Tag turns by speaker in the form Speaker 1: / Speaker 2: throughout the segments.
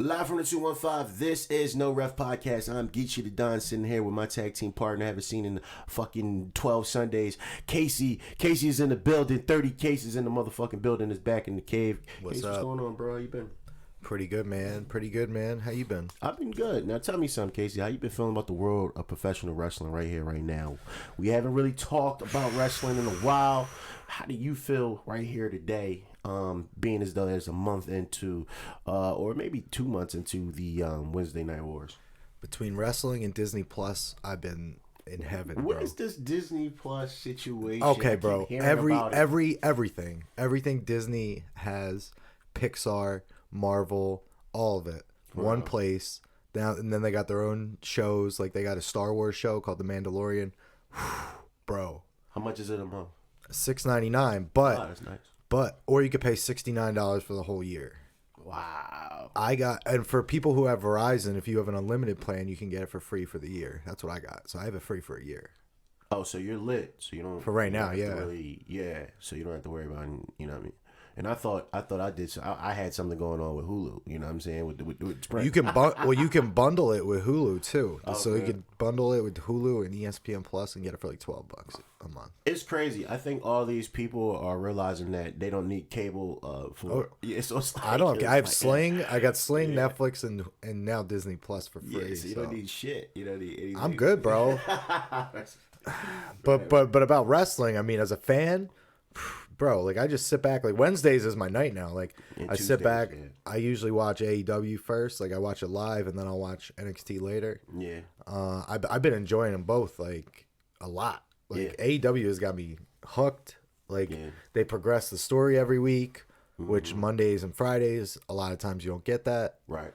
Speaker 1: Live from the 215, this is No Ref Podcast. I'm Geechi the Don, sitting here with my tag team partner I haven't seen in fucking 12 Sundays. Casey is in the building. 30 cases in the motherfucking building, is back in the cave.
Speaker 2: What's
Speaker 1: What's going on, bro? How you been?
Speaker 2: Pretty good, man. How you been?
Speaker 1: I've been good. Now tell me something, Casey. How you been feeling about the world of professional wrestling right here, right now? We haven't really talked about wrestling in a while. How do you feel right here today? Being as though there's a month into, or maybe 2 months into the Wednesday Night Wars.
Speaker 2: Between wrestling and Disney Plus, I've been in heaven, bro.
Speaker 1: What is this Disney Plus situation?
Speaker 2: Okay, bro. Everything Disney has, Pixar, Marvel, all of it, one place. Now and then they got their own shows. Like they got a Star Wars show called The Mandalorian. Bro,
Speaker 1: how much is it a month?
Speaker 2: $6.99, but
Speaker 1: that's nice.
Speaker 2: Or you could pay $69 for the whole year.
Speaker 1: Wow.
Speaker 2: And for people who have Verizon, if you have an unlimited plan, you can get it for free for the year. That's what I got. So I have it free for a year.
Speaker 1: Oh, so you're lit. So you don't.
Speaker 2: For right now,
Speaker 1: yeah. So you don't have to worry about, you know what I mean? And I thought I did. I had something going on with Hulu. You know what I'm saying? With Sprint.
Speaker 2: You can bundle it with Hulu too.
Speaker 1: Oh,
Speaker 2: so you can bundle it with Hulu and ESPN Plus and get it for like $12 a month.
Speaker 1: It's crazy. I think all these people are realizing that they don't need cable for. Yeah, so it's like,
Speaker 2: I don't. I have
Speaker 1: like,
Speaker 2: Sling. I got Sling, Netflix, and now Disney Plus for free.
Speaker 1: Yeah, so you don't need shit. You don't need anything.
Speaker 2: I'm good, bro. but about wrestling, I mean, as a fan. Bro, like I just sit back. Like Wednesdays is my night now. Like I sit back. Yeah. I usually watch AEW first. Like I watch it live, and then I'll watch NXT later.
Speaker 1: Yeah.
Speaker 2: I've been enjoying them both like a lot. Like AEW has got me hooked. Like they progress the story every week, which Mondays and Fridays a lot of times you don't get that.
Speaker 1: Right.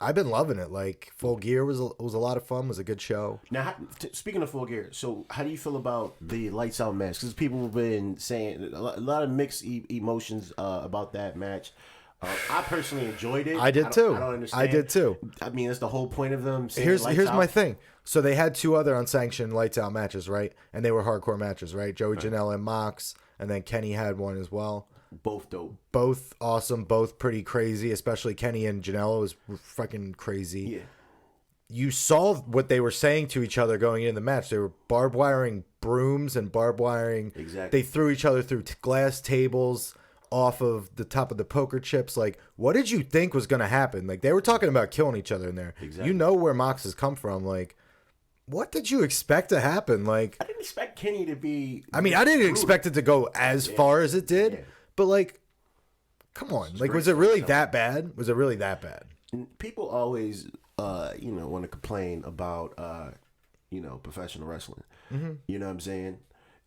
Speaker 2: I've been loving it. Like Full Gear was a lot of fun. Was a good show.
Speaker 1: Now, speaking of Full Gear, so how do you feel about the Lights Out match? Because people have been saying a lot of mixed emotions about that match. I personally enjoyed it.
Speaker 2: I did too.
Speaker 1: I don't understand.
Speaker 2: I did too.
Speaker 1: I mean, that's the whole point of them. Saying
Speaker 2: Here's
Speaker 1: out.
Speaker 2: my thing. So they had two other unsanctioned Lights Out matches, right? And they were hardcore matches, right? Joey Janela and Mox, and then Kenny had one as well.
Speaker 1: Both dope.
Speaker 2: Both awesome. Both pretty crazy. Especially Kenny and Janela was fucking crazy.
Speaker 1: Yeah.
Speaker 2: You saw what they were saying to each other going into the match. They were barbed wiring brooms and barbed wiring.
Speaker 1: Exactly.
Speaker 2: They threw each other through glass tables off of the top of the poker chips. Like, what did you think was going to happen? Like, they were talking about killing each other in there.
Speaker 1: Exactly.
Speaker 2: You know where Mox has come from. Like, what did you expect to happen? Like,
Speaker 1: I didn't expect Kenny to be.
Speaker 2: I mean, I didn't expect it to go as far as it did. Yeah. But, like, come on. Like, was it really that bad? Was it really that bad?
Speaker 1: And people always, want to complain about, professional wrestling. Mm-hmm. You know what I'm saying?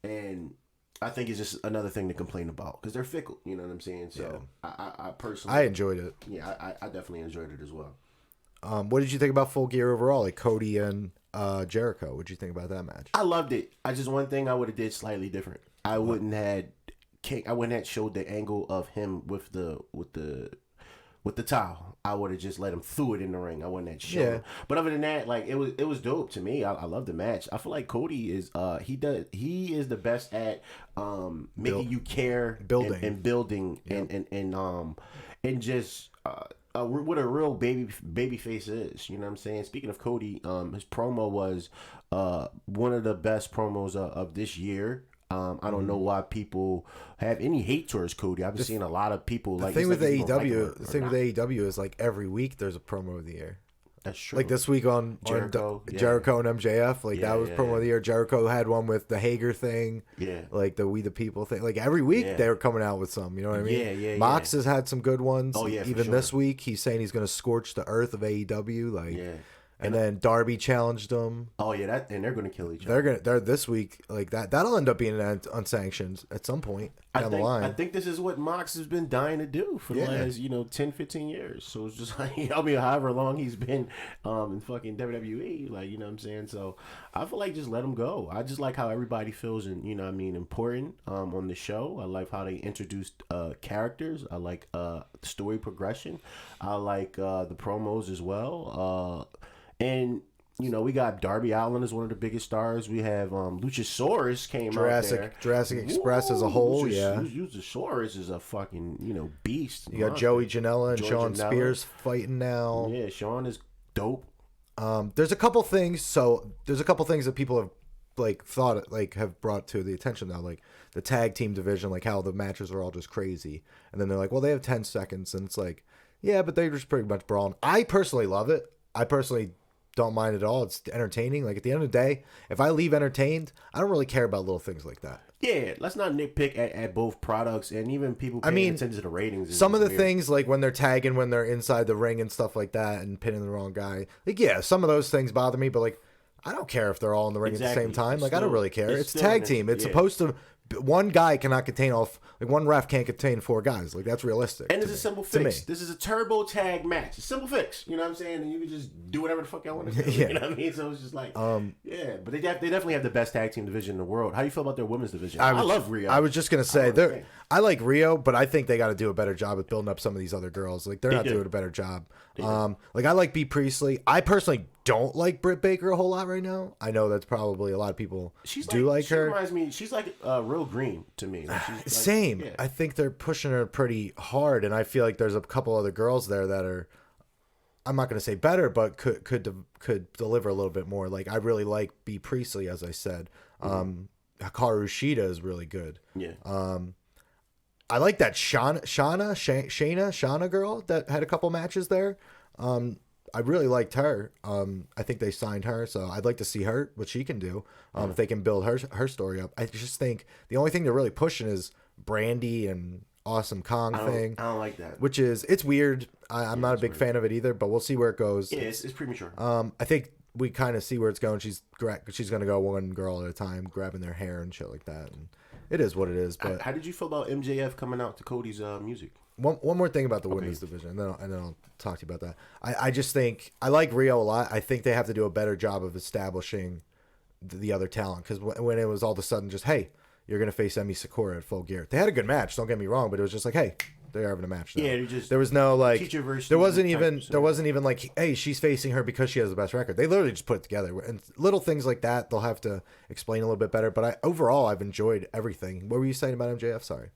Speaker 1: And I think it's just another thing to complain about because they're fickle. You know what I'm saying? So I personally.
Speaker 2: I enjoyed it.
Speaker 1: Yeah, I definitely enjoyed it as well.
Speaker 2: What did you think about Full Gear overall? Like Cody and Jericho. What did you think about that match?
Speaker 1: I loved it. One thing I would have did slightly different. I wouldn't have showed the angle of him with the towel. I would have just let him through it in the ring. I wouldn't have shown him. But other than that, like it was dope to me. I love the match. I feel like Cody is he is the best at making you care,
Speaker 2: building
Speaker 1: and building and just what a real babyface is. You know what I'm saying? Speaking of Cody, his promo was one of the best promos of this year. I don't know why people have any hate towards Cody. I've been seeing a lot of people like.
Speaker 2: The thing with AEW is like every week there's a promo of the year.
Speaker 1: That's true.
Speaker 2: Like this week on Jericho and MJF, like that was promo of the year. Jericho had one with the Hager thing. Yeah. Like the We the People thing. Like every week they were coming out with some. You know what I mean? Yeah. Mox has had some good ones.
Speaker 1: Oh yeah.
Speaker 2: Even this week he's saying he's going to scorch the earth of AEW. Like. Yeah. And then Darby challenged them.
Speaker 1: Oh yeah, and they're gonna kill each other.
Speaker 2: They're this week like that. That'll end up being unsanctioned at some point down the line.
Speaker 1: I think this is what Mox has been dying to do for the last 10, 15 years. So it's just like however long he's been in fucking WWE, like what I'm saying. So I feel like just let him go. I just like how everybody feels and important on the show. I like how they introduced characters. I like story progression. I like the promos as well. And we got Darby Allin as one of the biggest stars. We have Luchasaurus came out there.
Speaker 2: Jurassic Express as a whole,
Speaker 1: Luchasaurus is a fucking beast.
Speaker 2: You got Joey Janela and Sean Spears fighting now.
Speaker 1: Yeah, Sean is dope.
Speaker 2: There's a couple things. So there's a couple things that people have have brought to the attention now, like the tag team division, like how the matches are all just crazy, and then they're like, well, they have 10 seconds, and it's like, yeah, but they're just pretty much brawling. I personally love it. I personally don't mind it at all. It's entertaining. Like at the end of the day, if I leave entertained, I don't really care about little things like that.
Speaker 1: Yeah, let's not nitpick at both products and even people paying attention to the ratings.
Speaker 2: Some of the things, like when they're tagging, when they're inside the ring and stuff like that and pinning the wrong guy. Like, yeah, some of those things bother me, but like, I don't care if they're all in the ring at the same time. Like, I don't really care. It's tag team. It's supposed to... One guy cannot contain one ref can't contain 4 guys. Like, that's realistic.
Speaker 1: And it's a simple fix. This is a turbo tag match. A simple fix. You know what I'm saying? And you can just do whatever the fuck I want to do. You know what I mean? So it's just like, yeah. But they definitely have the best tag team division in the world. How do you feel about their women's division? I love Rio.
Speaker 2: I was just going to say, I like Rio, but I think they got to do a better job at building up some of these other girls. Like, they're not doing a better job. Like, I like Bea Priestley. I personally don't like Britt Baker a whole lot right now. I know that's probably a lot of people like her. She reminds
Speaker 1: me, she's like real green to me. Like
Speaker 2: Same. Yeah. I think they're pushing her pretty hard, and I feel like there's a couple other girls there that are, I'm not going to say better, but could deliver a little bit more. Like, I really like Bea Priestley, as I said. Hikaru Shida is really good.
Speaker 1: Yeah.
Speaker 2: I like that Shayna girl that had a couple matches there. I really liked her. I think they signed her, so I'd like to see what she can do. If they can build her story up. I just think the only thing they're really pushing is Brandy and Awesome Kong thing.
Speaker 1: I don't like that.
Speaker 2: Which is, it's weird. I'm not a big fan of it either, but we'll see where it goes.
Speaker 1: Yeah, it's premature.
Speaker 2: I think we kind of see where it's going. She's going to go one girl at a time, grabbing their hair and shit like that. And it is what it is. But
Speaker 1: how did you feel about MJF coming out to Cody's music?
Speaker 2: One more thing about the women's division, and then I'll talk to you about that. I just think I like Rio a lot. I think they have to do a better job of establishing the other talent, because when it was all of a sudden just, hey, you're gonna face Emi Sakura at Full Gear. They had a good match. Don't get me wrong, but it was just like, hey, they're having a match now.
Speaker 1: Yeah,
Speaker 2: there was no like, there wasn't even like, hey, she's facing her because she has the best record. They literally just put it together, and little things like that they'll have to explain a little bit better. But overall I've enjoyed everything. What were you saying about MJF? Sorry.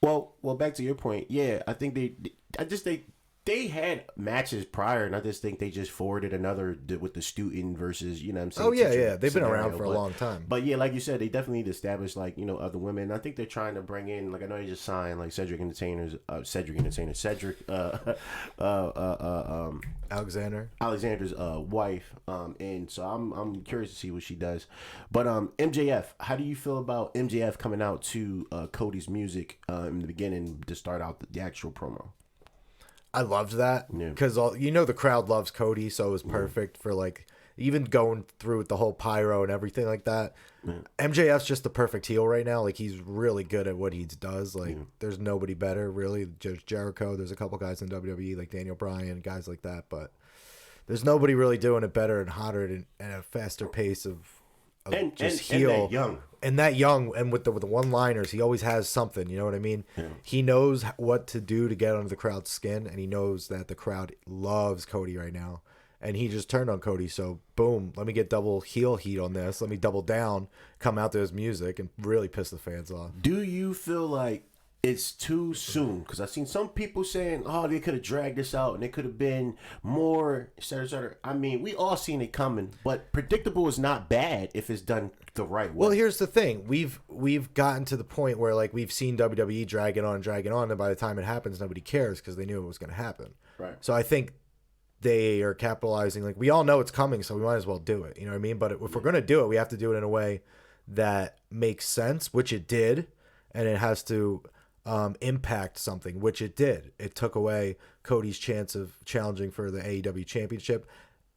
Speaker 1: Well, back to your point. Yeah, I think they had matches prior, and I just think they just forwarded another with the student versus, you know what I'm saying?
Speaker 2: Oh, yeah. They've been around for a long time.
Speaker 1: But yeah, like you said, they definitely need to establish, like, other women. I think they're trying to bring in, like, I know they just signed, like, Cedric Alexander's wife. And so I'm curious to see what she does. But MJF, how do you feel about MJF coming out to Cody's music in the beginning to start out the actual promo?
Speaker 2: I loved that because the crowd loves Cody, so it was perfect for like even going through with the whole pyro and everything like that. MJF's just the perfect heel right now. Like, he's really good at what he does. Like, there's nobody better really. There's Jericho. There's a couple guys in WWE like Daniel Bryan, guys like that, but there's nobody really doing it better and hotter and at a faster pace of just heel. And that young, and with the one-liners, he always has something. You know what I mean? Yeah. He knows what to do to get under the crowd's skin, and he knows that the crowd loves Cody right now. And he just turned on Cody, so boom, let me get double heel heat on this. Let me double down, come out to his music, and really piss the fans off.
Speaker 1: Do you feel like it's too soon? Because I've seen some people saying, oh, they could have dragged this out and it could have been more, et cetera, et cetera. I mean, we all seen it coming, but predictable is not bad if it's done the right way.
Speaker 2: Well, here's the thing. We've gotten to the point where, like, we've seen WWE drag it on, and by the time it happens, nobody cares because they knew it was going to happen.
Speaker 1: Right.
Speaker 2: So I think they are capitalizing. Like, we all know it's coming, so we might as well do it. You know what I mean? But if we're going to do it, we have to do it in a way that makes sense, which it did, and it has to impact something, which it did. It took away Cody's chance of challenging for the AEW championship.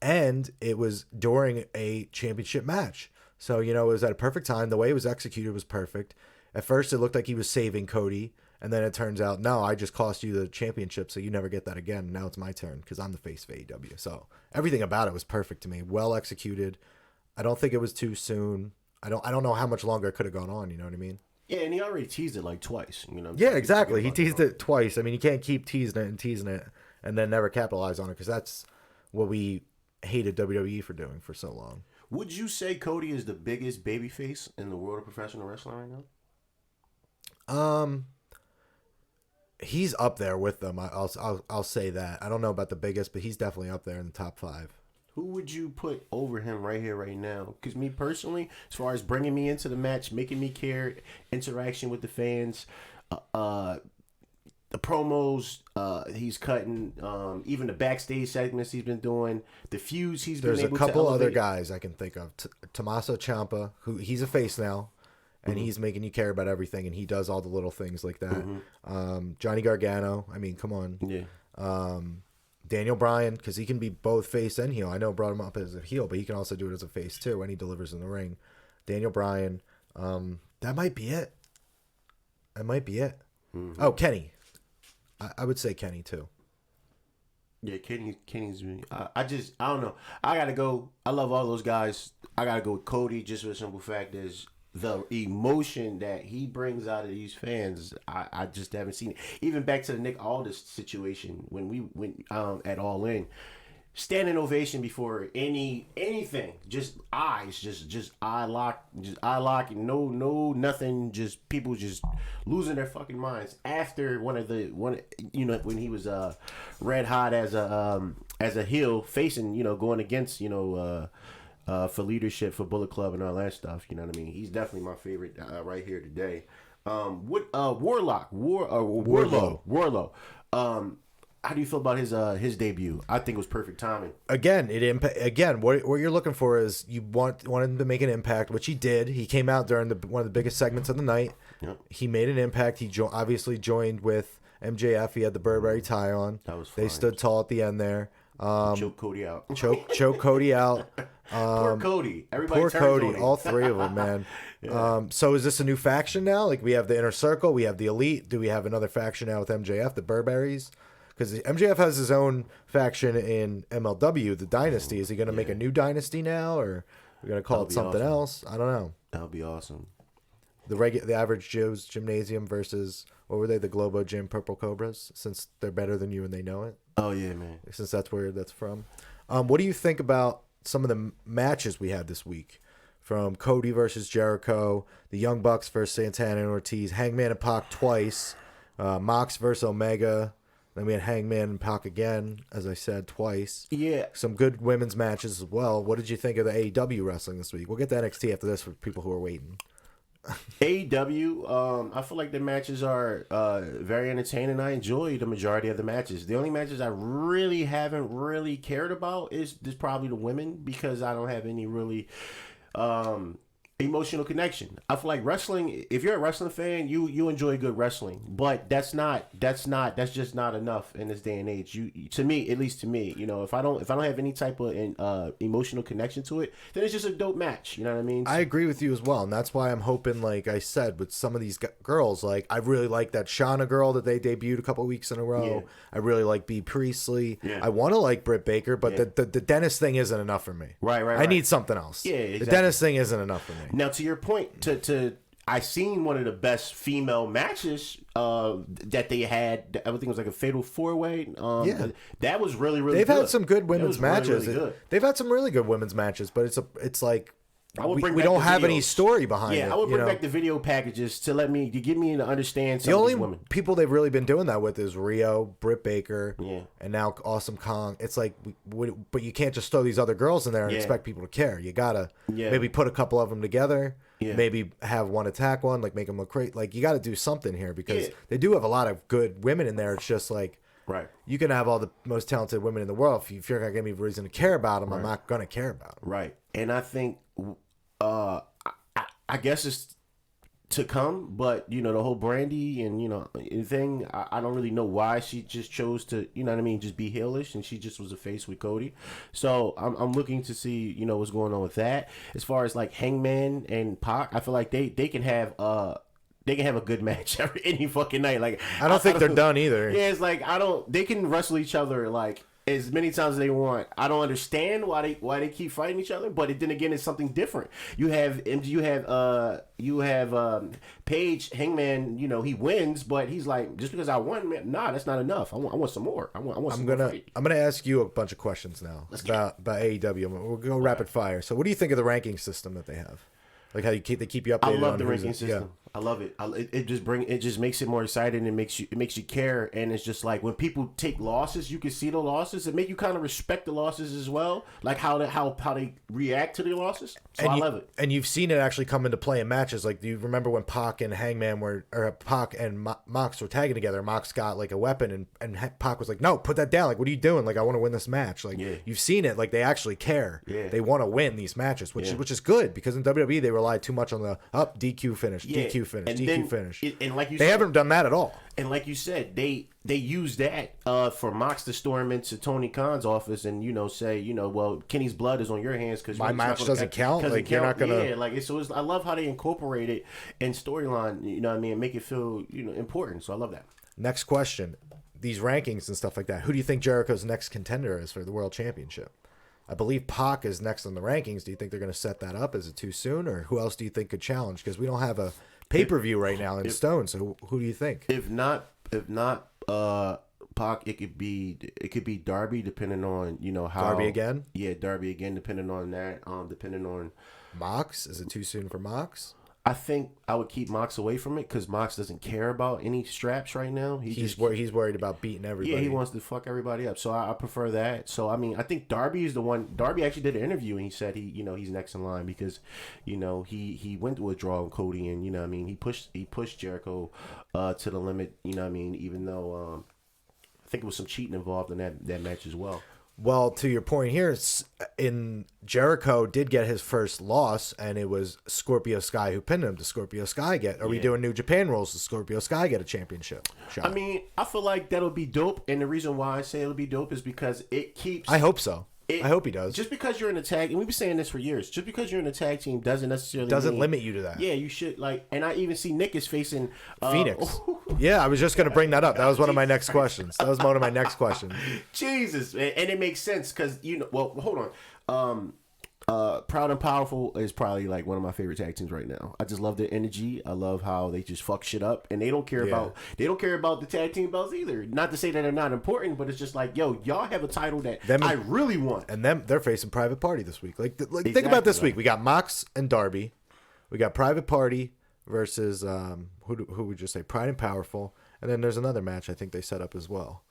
Speaker 2: and it was during a championship match. So, it was at a perfect time. The way it was executed was perfect. At first, it looked like he was saving Cody, and then it turns out, no, I just cost you the championship, so you never get that again. Now it's my turn because I'm the face of AEW. So everything about it was perfect to me. Well executed. I don't think it was too soon. I don't know how much longer it could have gone on. You know what I mean?
Speaker 1: Yeah, and he already teased it like twice.
Speaker 2: Yeah, exactly. He teased it twice. I mean, you can't keep teasing it and then never capitalize on it because that's what we hated WWE for doing for so long.
Speaker 1: Would you say Cody is the biggest babyface in the world of professional wrestling right now?
Speaker 2: He's up there with them. I'll say that. I don't know about the biggest, but he's definitely up there in the top 5.
Speaker 1: Who would you put over him right here, right now? Because me personally, as far as bringing me into the match, making me care, interaction with the fans, the promos he's cutting, even the backstage segments he's been doing, the feuds he's been able to elevate.
Speaker 2: There's a couple other guys I can think of. Tommaso Ciampa, who he's a face now, and he's making you care about everything, and he does all the little things like that. Johnny Gargano, I mean, come on.
Speaker 1: Yeah.
Speaker 2: Daniel Bryan, because he can be both face and heel. I know I brought him up as a heel, but he can also do it as a face too, and he delivers in the ring. Daniel Bryan, that might be it. That might be it. Oh, Kenny. I would say Kenny too.
Speaker 1: Yeah, Kenny's. I don't know. I gotta go. I love all those guys. I gotta go with Cody just for the simple fact is the emotion that he brings out of these fans. I just haven't seen it. Even back to the Nick Aldis situation when we went at All In. Standing ovation before anything, just eyes, just eye lock, no nothing, just people just losing their fucking minds after when he was red hot as a heel facing going against for leadership for Bullet Club and all that stuff. You know what I mean? He's definitely my favorite right here today. Warlow. How do you feel about his debut? I think it was perfect timing.
Speaker 2: Again, what you're looking for is you want him to make an impact, which he did. He came out during one of the biggest segments of the night. Yep. He made an impact. He obviously joined with MJF. He had the Burberry tie on.
Speaker 1: That was fine.
Speaker 2: They stood tall at the end there.
Speaker 1: Choke Cody out.
Speaker 2: Choke Cody out.
Speaker 1: Poor Cody. Everybody
Speaker 2: poor
Speaker 1: turns
Speaker 2: Cody.
Speaker 1: on him.
Speaker 2: All three of them, man. Yeah. So is this a new faction now? Like we have the Inner Circle, we have the Elite. Do we have another faction now with MJF, the Burberrys? Because MJF has his own faction in MLW, the Dynasty. Is he going to make a new Dynasty now, or are we going to call it something else? I don't know.
Speaker 1: That would be awesome.
Speaker 2: The Average Joe's Gymnasium versus, what were they, the Globo Gym Purple Cobras, since they're better than you and they know it.
Speaker 1: Oh, yeah, man.
Speaker 2: Since that's where that's from. What do you think about some of the matches we had this week? From Cody versus Jericho, the Young Bucks versus Santana and Ortiz, Hangman and Pac twice, Mox versus Omega. Then we had Hangman and Pac again, as I said, twice.
Speaker 1: Yeah.
Speaker 2: Some good women's matches as well. What did you think of the AEW wrestling this week? We'll get to NXT after this for people who are waiting.
Speaker 1: AEW, I feel like the matches are very entertaining. I enjoy the majority of the matches. The only matches I really haven't really cared about is probably the women, because I don't have any really emotional connection. I feel like wrestling, if you're a wrestling fan, you enjoy good wrestling, but that's just not enough in this day and age. At least to me, if I don't have any type of emotional connection to it, then it's just a dope match. You know what I mean?
Speaker 2: I agree with you as well, and that's why I'm hoping, like I said, with some of these girls, like I really like that Shauna girl that they debuted a couple weeks in a row. Yeah. I really like Bea Priestley. Yeah. I want to like Britt Baker, but the Dennis thing isn't enough for me.
Speaker 1: Right.
Speaker 2: I need something else.
Speaker 1: Yeah, exactly.
Speaker 2: The Dennis thing isn't enough for me.
Speaker 1: Now, to your point, I seen one of the best female matches that they had. I think it was like a fatal 4-way. That was really, really.
Speaker 2: They've
Speaker 1: good.
Speaker 2: Had some good women's matches.
Speaker 1: Really, really
Speaker 2: they've had some really good women's matches, but it's like we don't have any
Speaker 1: videos.
Speaker 2: story behind it.
Speaker 1: Yeah, I would bring back the video packages to give me to understand some
Speaker 2: the
Speaker 1: of
Speaker 2: only
Speaker 1: these women.
Speaker 2: People they've really been doing that with is Rio, Britt Baker, and now Awesome Kong. It's like, but you can't just throw these other girls in there and expect people to care. You gotta maybe put a couple of them together. Yeah. Maybe have one attack one, like make them look great. Like you got to do something here because they do have a lot of good women in there. It's just like you can have all the most talented women in the world. If you're not gonna give me a reason to care about them, I'm not gonna care about them.
Speaker 1: Right, and I think I guess it's to come, but you know the whole Brandy and thing. I don't really know why she just chose to just be heelish, and she just was a face with Cody. So I'm looking to see what's going on with that. As far as like Hangman and Pac, I feel like they can have a good match any fucking night. Like
Speaker 2: I don't think they're done either.
Speaker 1: Yeah, it's like they can wrestle each other like as many times as they want. I don't understand why they keep fighting each other, but then again, it's something different. You have Paige Hangman. He wins, but he's like, just because I won, man, nah, that's not enough. I want some more. I want some more fight.
Speaker 2: I'm gonna ask you a bunch of questions now about AEW. We'll go rapid fire. So, what do you think of the ranking system that they have? Like how they keep you updated. I
Speaker 1: love the ranking system. Yeah. I love it. It just makes it more exciting. It makes you care, and it's just like when people take losses, you can see the losses. It make you kind of respect the losses as well, like how they react to the losses. So I love it.
Speaker 2: And you've seen it actually come into play in matches. Like, do you remember when Pac and Pac and Mox were tagging together? Mox got like a weapon, and Pac was like, "No, put that down. Like, what are you doing? Like, I want to win this match." Like, you've seen it. Like, they actually care.
Speaker 1: Yeah.
Speaker 2: They want to win these matches, which is good, because in WWE they rely too much on the DQ finish, DQ finish,
Speaker 1: and
Speaker 2: DQ
Speaker 1: then,
Speaker 2: finish.
Speaker 1: And like you
Speaker 2: they
Speaker 1: said,
Speaker 2: haven't done that at all.
Speaker 1: And like you said, they use that for Mox to storm into Tony Khan's office and say, well, Kenny's blood is on your hands because
Speaker 2: my match doesn't count. Like, you're not gonna.
Speaker 1: Yeah, like I love how they incorporate it in storyline. And make it feel important. So I love that.
Speaker 2: Next question: these rankings and stuff like that. Who do you think Jericho's next contender is for the World Championship? I believe Pac is next on the rankings. Do you think they're going to set that up? Is it too soon, or who else do you think could challenge? Because we don't have a pay-per-view right now in stone. So who do you think?
Speaker 1: If not, Pac, it could be Darby, depending on how
Speaker 2: Darby again.
Speaker 1: Yeah, Darby again, depending on that. Depending on
Speaker 2: Mox. Is it too soon for Mox?
Speaker 1: I think I would keep Mox away from it because Mox doesn't care about any straps right now.
Speaker 2: He's worried about beating everybody.
Speaker 1: Yeah, he wants to fuck everybody up. So I prefer that. So I mean, I think Darby is the one. Darby actually did an interview and he said he's next in line because he went to a draw on Cody and he pushed Jericho to the limit. Even though I think it was some cheating involved in that match as well.
Speaker 2: Well, to your point here, Jericho did get his first loss, and it was Scorpio Sky who pinned him. Does Scorpio Sky get? Are we doing New Japan rules? Does Scorpio Sky get a championship shot?
Speaker 1: I mean, I feel like that'll be dope, and the reason why I say it'll be dope is because it keeps.
Speaker 2: I hope so. I hope he does.
Speaker 1: Just because you're in a tag, and we've been saying this for years, just because you're in a tag team doesn't necessarily mean,
Speaker 2: limit you to that.
Speaker 1: Yeah, you should and I even see Nick is facing
Speaker 2: Phoenix. Yeah, I was just gonna bring that up. That was one of my next questions.
Speaker 1: Jesus, man. And it makes sense because well, hold on. Proud and Powerful is probably like one of my favorite tag teams right now. I just love their energy. I love how they just fuck shit up, and they don't care about the tag team belts either. Not to say that they're not important, but it's just like, yo, y'all have a title that I really want.
Speaker 2: And they're facing Private Party this week. Like exactly, think about this week. We got Mox and Darby. We got Private Party versus who would you say? Pride and Powerful, and then there's another match I think they set up as well.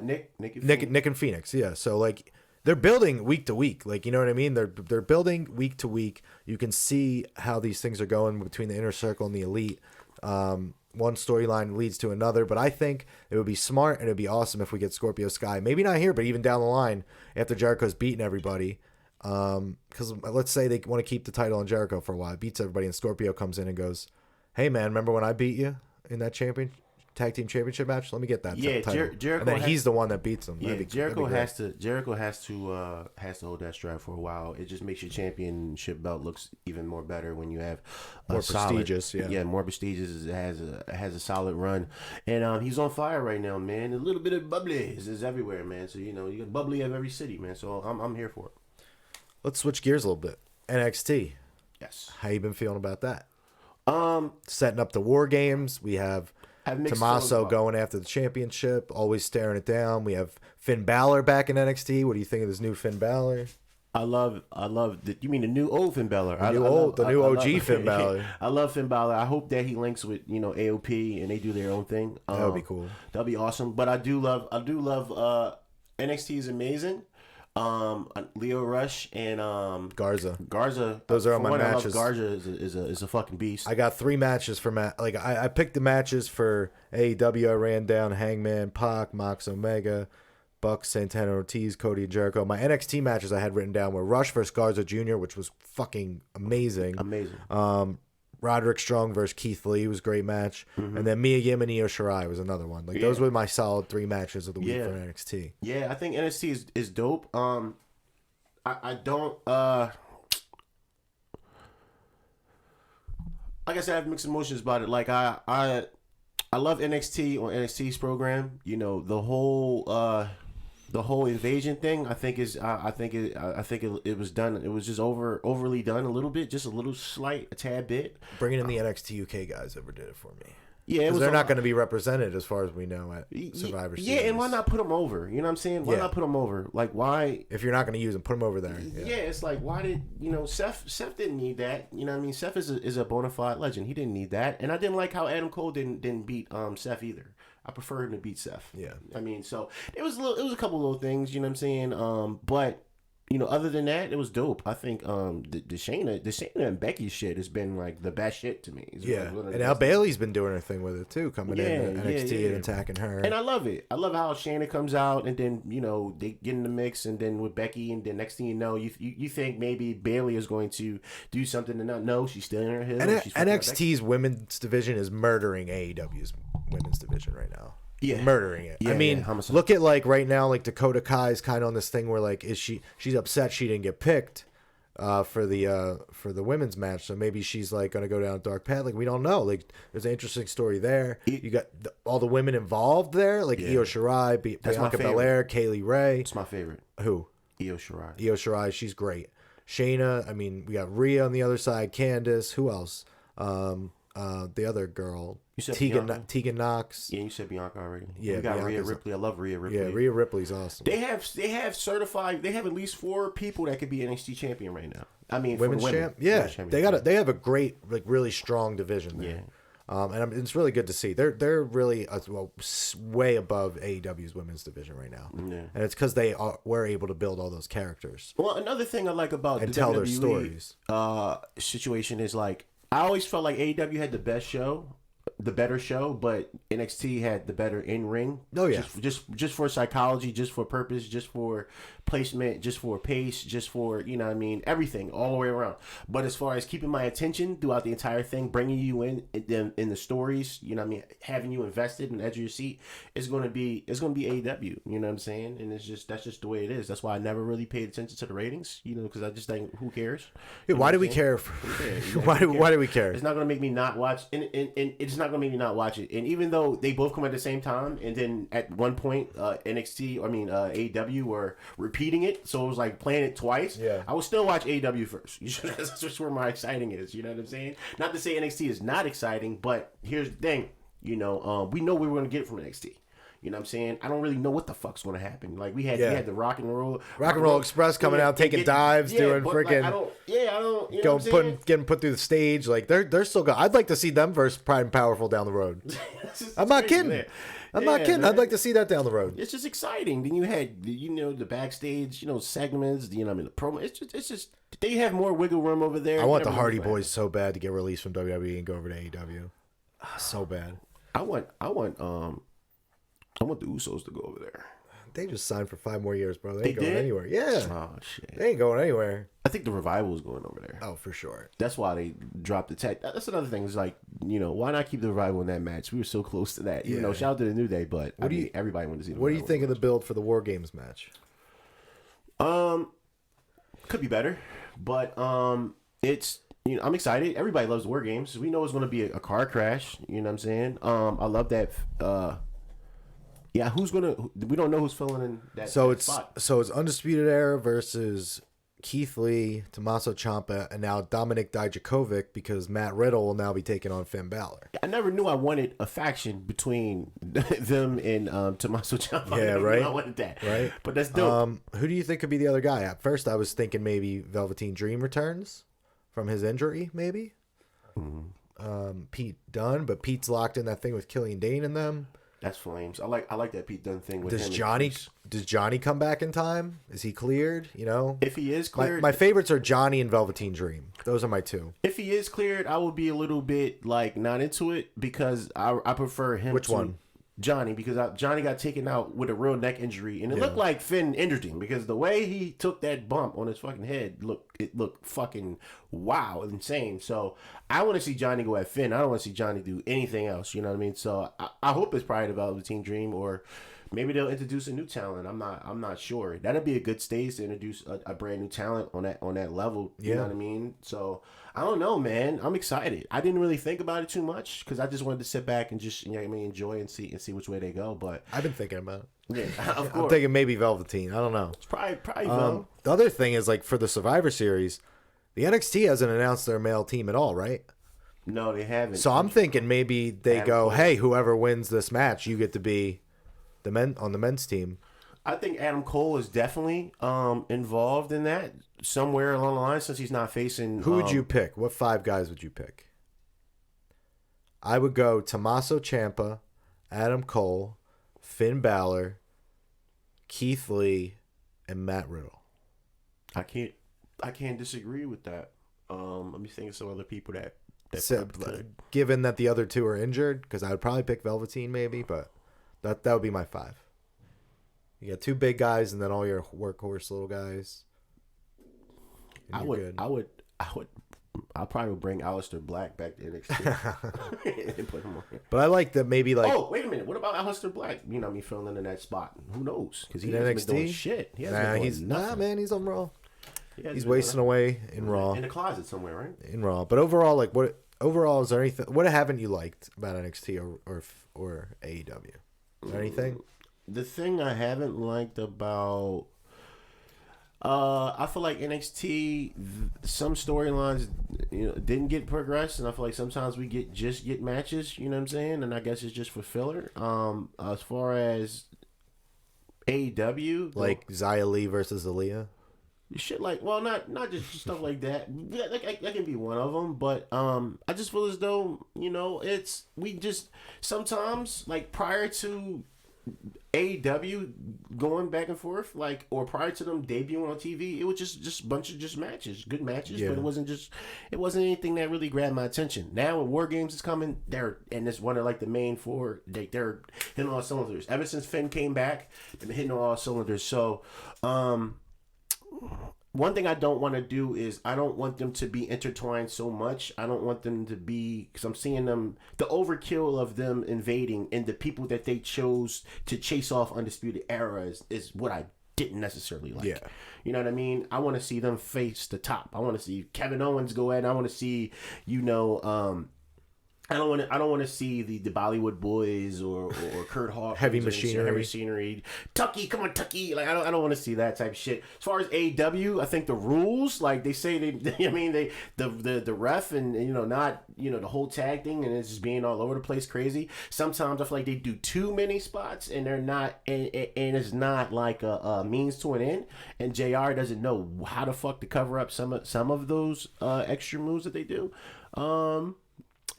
Speaker 1: Nick
Speaker 2: and Phoenix. Yeah, so like. They're building week to week, like, you know what I mean. They're building week to week. You can see how these things are going between the Inner Circle and the Elite. One storyline leads to another, but I think it would be smart and it'd be awesome if we get Scorpio Sky. Maybe not here, but even down the line after Jericho's beaten everybody. Because let's say they want to keep the title on Jericho for a while, beats everybody, and Scorpio comes in and goes, "Hey man, remember when I beat you in that tag team championship match? Let me get that title."
Speaker 1: Jericho,
Speaker 2: and then he's the one that beats him.
Speaker 1: Yeah, Jericho has to hold that strap for a while. It just makes your championship belt looks even more better when you have
Speaker 2: more prestigious.
Speaker 1: More prestigious. It has a solid run, and he's on fire right now, man. A little bit of bubbly is everywhere, man. So you got bubbly of every city, man. So I'm here for it.
Speaker 2: Let's switch gears a little bit. NXT.
Speaker 1: Yes.
Speaker 2: How you been feeling about that? Setting up the War Games. We have Tommaso going after the championship, always staring it down. We have Finn Balor back in NXT. What do you think of this new Finn Balor?
Speaker 1: I love you mean the new old Finn Balor?
Speaker 2: The new OG Finn Balor.
Speaker 1: I love Finn Balor. I hope that he links with AOP and they do their own thing.
Speaker 2: That would be cool.
Speaker 1: That'd be awesome. But I do love NXT is amazing. Leo Rush and
Speaker 2: Garza.
Speaker 1: Those
Speaker 2: are on my matches.
Speaker 1: Garza is a fucking beast.
Speaker 2: I got 3 matches for I picked the matches for AEW. I ran down Hangman, Pac, Mox, Omega, Bucks, Santana, Ortiz, Cody, and Jericho. My NXT matches I had written down were Rush versus Garza Jr., which was fucking amazing. Roderick Strong versus Keith Lee was a great match. And then Mia Yim and Io Shirai was another one. Like those were my solid 3 matches of the week for NXT.
Speaker 1: Yeah, I think NXT is dope. I don't like I said, I have mixed emotions about it. Like I love NXT on NXT's program. You know, the whole invasion thing. I think it was done. It was just overly done a little bit, just a little slight, a tad bit.
Speaker 2: Bringing in the NXT UK guys ever did it for me.
Speaker 1: Yeah,
Speaker 2: they're not going to be represented as far as we know at Survivor Series.
Speaker 1: Yeah, and why not put them over? You know what I'm saying? Why not put them over? Like, why?
Speaker 2: If you're not going to use them, put them over there.
Speaker 1: Yeah, it's like, why did, Seth didn't need that. You know what I mean? Seth is a bona fide legend. He didn't need that. And I didn't like how Adam Cole didn't beat Seth either. I prefer him to beat Seth.
Speaker 2: Yeah.
Speaker 1: I mean, so it was a couple little things, you know what I'm saying? But other than that, it was dope. I think the Shayna and Becky shit has been like the best shit to me.
Speaker 2: And now Bailey's been doing her thing with it too, coming in NXT and attacking her.
Speaker 1: And I love it. I love how Shayna comes out and then they get in the mix, and then with Becky, and then next thing you know, you think maybe Bailey is going to do something, and no, she's still in her hill.
Speaker 2: And NXT's women's division is murdering AEW's women's division right now.
Speaker 1: Yeah,
Speaker 2: murdering it. I mean, look at like right now, like Dakota Kai's kind of on this thing where like she's upset she didn't get picked for the women's match, so maybe she's like gonna go down a dark path. Like we don't know. Like there's an interesting story there. You got all the women involved there, like Io Shirai, Bianca Belair, Kaylee Ray.
Speaker 1: It's my favorite.
Speaker 2: Who?
Speaker 1: Io Shirai.
Speaker 2: Io Shirai, she's great. Shayna. I mean, we got Rhea on the other side. Candice. Who else? The other girl. You said Tegan Knox.
Speaker 1: Yeah, you said Bianca already.
Speaker 2: Yeah,
Speaker 1: we got Rhea Ripley. I love Rhea Ripley.
Speaker 2: Yeah, Rhea Ripley's awesome.
Speaker 1: They have certified. They have at least 4 people that could be NXT champion right now. I mean,
Speaker 2: women's champ. Yeah, they have a great, like, really strong division there. Yeah. And it's really good to see. They're really way above AEW's women's division right now. Yeah. And it's because were able to build all those characters.
Speaker 1: Well, another thing I like about
Speaker 2: and
Speaker 1: the
Speaker 2: tell
Speaker 1: WWE,
Speaker 2: their stories
Speaker 1: situation is like I always felt like AEW had the best show. The better show, but NXT had the better in-ring.
Speaker 2: Oh yeah,
Speaker 1: just for psychology, just for purpose, just for placement, just for pace, just for everything all the way around. But as far as keeping my attention throughout the entire thing, bringing you in the stories, having you invested in the edge of your seat, it's gonna be AEW. You know what I'm saying? And that's just the way it is. That's why I never really paid attention to the ratings. Because I just think, who cares?
Speaker 2: Yeah, why do we care? Why do we care?
Speaker 1: It's not gonna make me not watch, and it's not gonna make me not watch it. And even though they both come at the same time, and then at one point AEW were repeating it, so it was like playing it twice.
Speaker 2: Yeah,
Speaker 1: I would still watch AEW first. That's just where my exciting is. You know what I'm saying? Not to say NXT is not exciting, but here's the thing. We know we were gonna get from NXT. You know what I'm saying? I don't really know what the fuck's going to happen. Like, we had the Rock and Roll
Speaker 2: Express coming out, taking dives, doing freaking...
Speaker 1: I don't...
Speaker 2: getting put through the stage. Like, they're still going. I'd like to see them versus Pride and Powerful down the road. I'm not kidding. I'm not kidding. I'd like to see that down the road.
Speaker 1: It's just exciting. Then you had, the backstage, segments, the promo. It's just... They have more wiggle room over there.
Speaker 2: I want the Hardy Boys so bad to get released from WWE and go over to AEW. So bad.
Speaker 1: I want the Usos to go over there.
Speaker 2: They just signed for 5 more years, bro. They ain't going anywhere. Yeah.
Speaker 1: Oh, shit.
Speaker 2: They ain't going anywhere.
Speaker 1: I think the Revival is going over there.
Speaker 2: Oh, for sure.
Speaker 1: That's why they dropped the tag. That's another thing. Is like, why not keep the Revival in that match? We were so close to that. Shout out to the New Day, but everybody wanted to see the
Speaker 2: What do you think of the build for the War Games match?
Speaker 1: Could be better, but it's... I'm excited. Everybody loves War Games. We know it's going to be a car crash. You know what I'm saying? I love that... we don't know who's filling in that spot.
Speaker 2: So it's Undisputed Era versus Keith Lee, Tommaso Ciampa, and now Dominik Dijakovic, because Matt Riddle will now be taking on Finn Balor.
Speaker 1: I never knew I wanted a faction between them and Tommaso Ciampa.
Speaker 2: Yeah, right.
Speaker 1: I wanted that.
Speaker 2: Right.
Speaker 1: But that's dope.
Speaker 2: Who do you think could be the other guy? At first, I was thinking maybe Velveteen Dream returns from his injury, maybe. Mm-hmm. Pete Dunne, but Pete's locked in that thing with Killian Dane and them.
Speaker 1: That's flames. I like that Pete Dunne thing with him.
Speaker 2: Does Johnny come back in time? Is he cleared?
Speaker 1: If he is cleared,
Speaker 2: my favorites are Johnny and Velveteen Dream. Those are my 2.
Speaker 1: If he is cleared, I will be a little bit not into it, because I prefer him.
Speaker 2: Which one?
Speaker 1: Johnny because Johnny got taken out with a real neck injury, and it looked like Finn injured him because the way he took that bump on his fucking head looked fucking insane. So I want to see Johnny go at Finn. I don't want to see Johnny do anything else. You know what I mean? So I hope it's probably developed a Team Dream, or maybe they'll introduce a new talent. I'm not sure. That'd be a good stage to introduce a brand new talent on that level. You know what I mean? So I don't know, man. I'm excited. I didn't really think about it too much because I just wanted to sit back and just enjoy and see which way they go. But
Speaker 2: I've been thinking about it.
Speaker 1: Yeah, of course.
Speaker 2: I'm thinking maybe Velveteen. I don't know.
Speaker 1: It's probably
Speaker 2: the other thing is like for the Survivor Series, the NXT hasn't announced their male team at all, right?
Speaker 1: No, they haven't.
Speaker 2: So I'm thinking maybe they go, hey, whoever wins this match, you get to be the men's team.
Speaker 1: I think Adam Cole is definitely involved in that somewhere along the line since he's not facing.
Speaker 2: Who would you pick? What 5 guys would you pick? I would go Tommaso Ciampa, Adam Cole, Finn Balor, Keith Lee, and Matt Riddle.
Speaker 1: I can't disagree with that. Let me think of some other people that
Speaker 2: so, given that the other 2 are injured, because I would probably pick Velveteen maybe, but that would be my 5. You got 2 big guys and then all your workhorse little guys.
Speaker 1: I probably would bring Aleister Black back to NXT and put him on here.
Speaker 2: But I like that maybe like.
Speaker 1: Oh, wait a minute. What about Aleister Black? You know, me filling in that spot. Who knows? Because he hasn't been doing shit. He's
Speaker 2: man. He's on Raw. He's wasting away in Raw.
Speaker 1: In the closet somewhere, right?
Speaker 2: In Raw. But overall, like is there anything? What haven't you liked about NXT or AEW? Is there anything?
Speaker 1: The thing I haven't liked about. I feel like NXT, some storylines, didn't get progressed, and I feel like sometimes we get matches. You know what I'm saying? And I guess it's just for filler. As far as AEW,
Speaker 2: like Xia Li versus Aaliyah,
Speaker 1: shit like not just stuff like that. That can be one of them, but I just feel as though we just sometimes like prior to AEW going back and forth, like, or prior to them debuting on TV, it was just a bunch of matches, good matches, but it wasn't anything that really grabbed my attention. Now when War Games is coming, it's one of like the main 4, they're hitting all cylinders. Ever since Finn came back, they've been hitting all cylinders. So, one thing I don't want to do is I don't want them to be intertwined so much. I don't want them to be, because I'm seeing them, the overkill of them invading and the people that they chose to chase off Undisputed Era is what I didn't necessarily like.
Speaker 2: Yeah.
Speaker 1: You know what I mean? I want to see them face the top. I want to see Kevin Owens go at it. I want to see, I don't want to see the Bollywood Boys or Kurt Hawkins,
Speaker 2: Heavy Machinery,
Speaker 1: Tucky, come on Tucky. Like I don't want to see that type of shit. As far as AEW, I think the rules, like they say the ref and not the whole tag thing and it's just being all over the place crazy. Sometimes I feel like they do too many spots and they're not and it's not like a means to an end. And JR doesn't know how the fuck to cover up some of those extra moves that they do.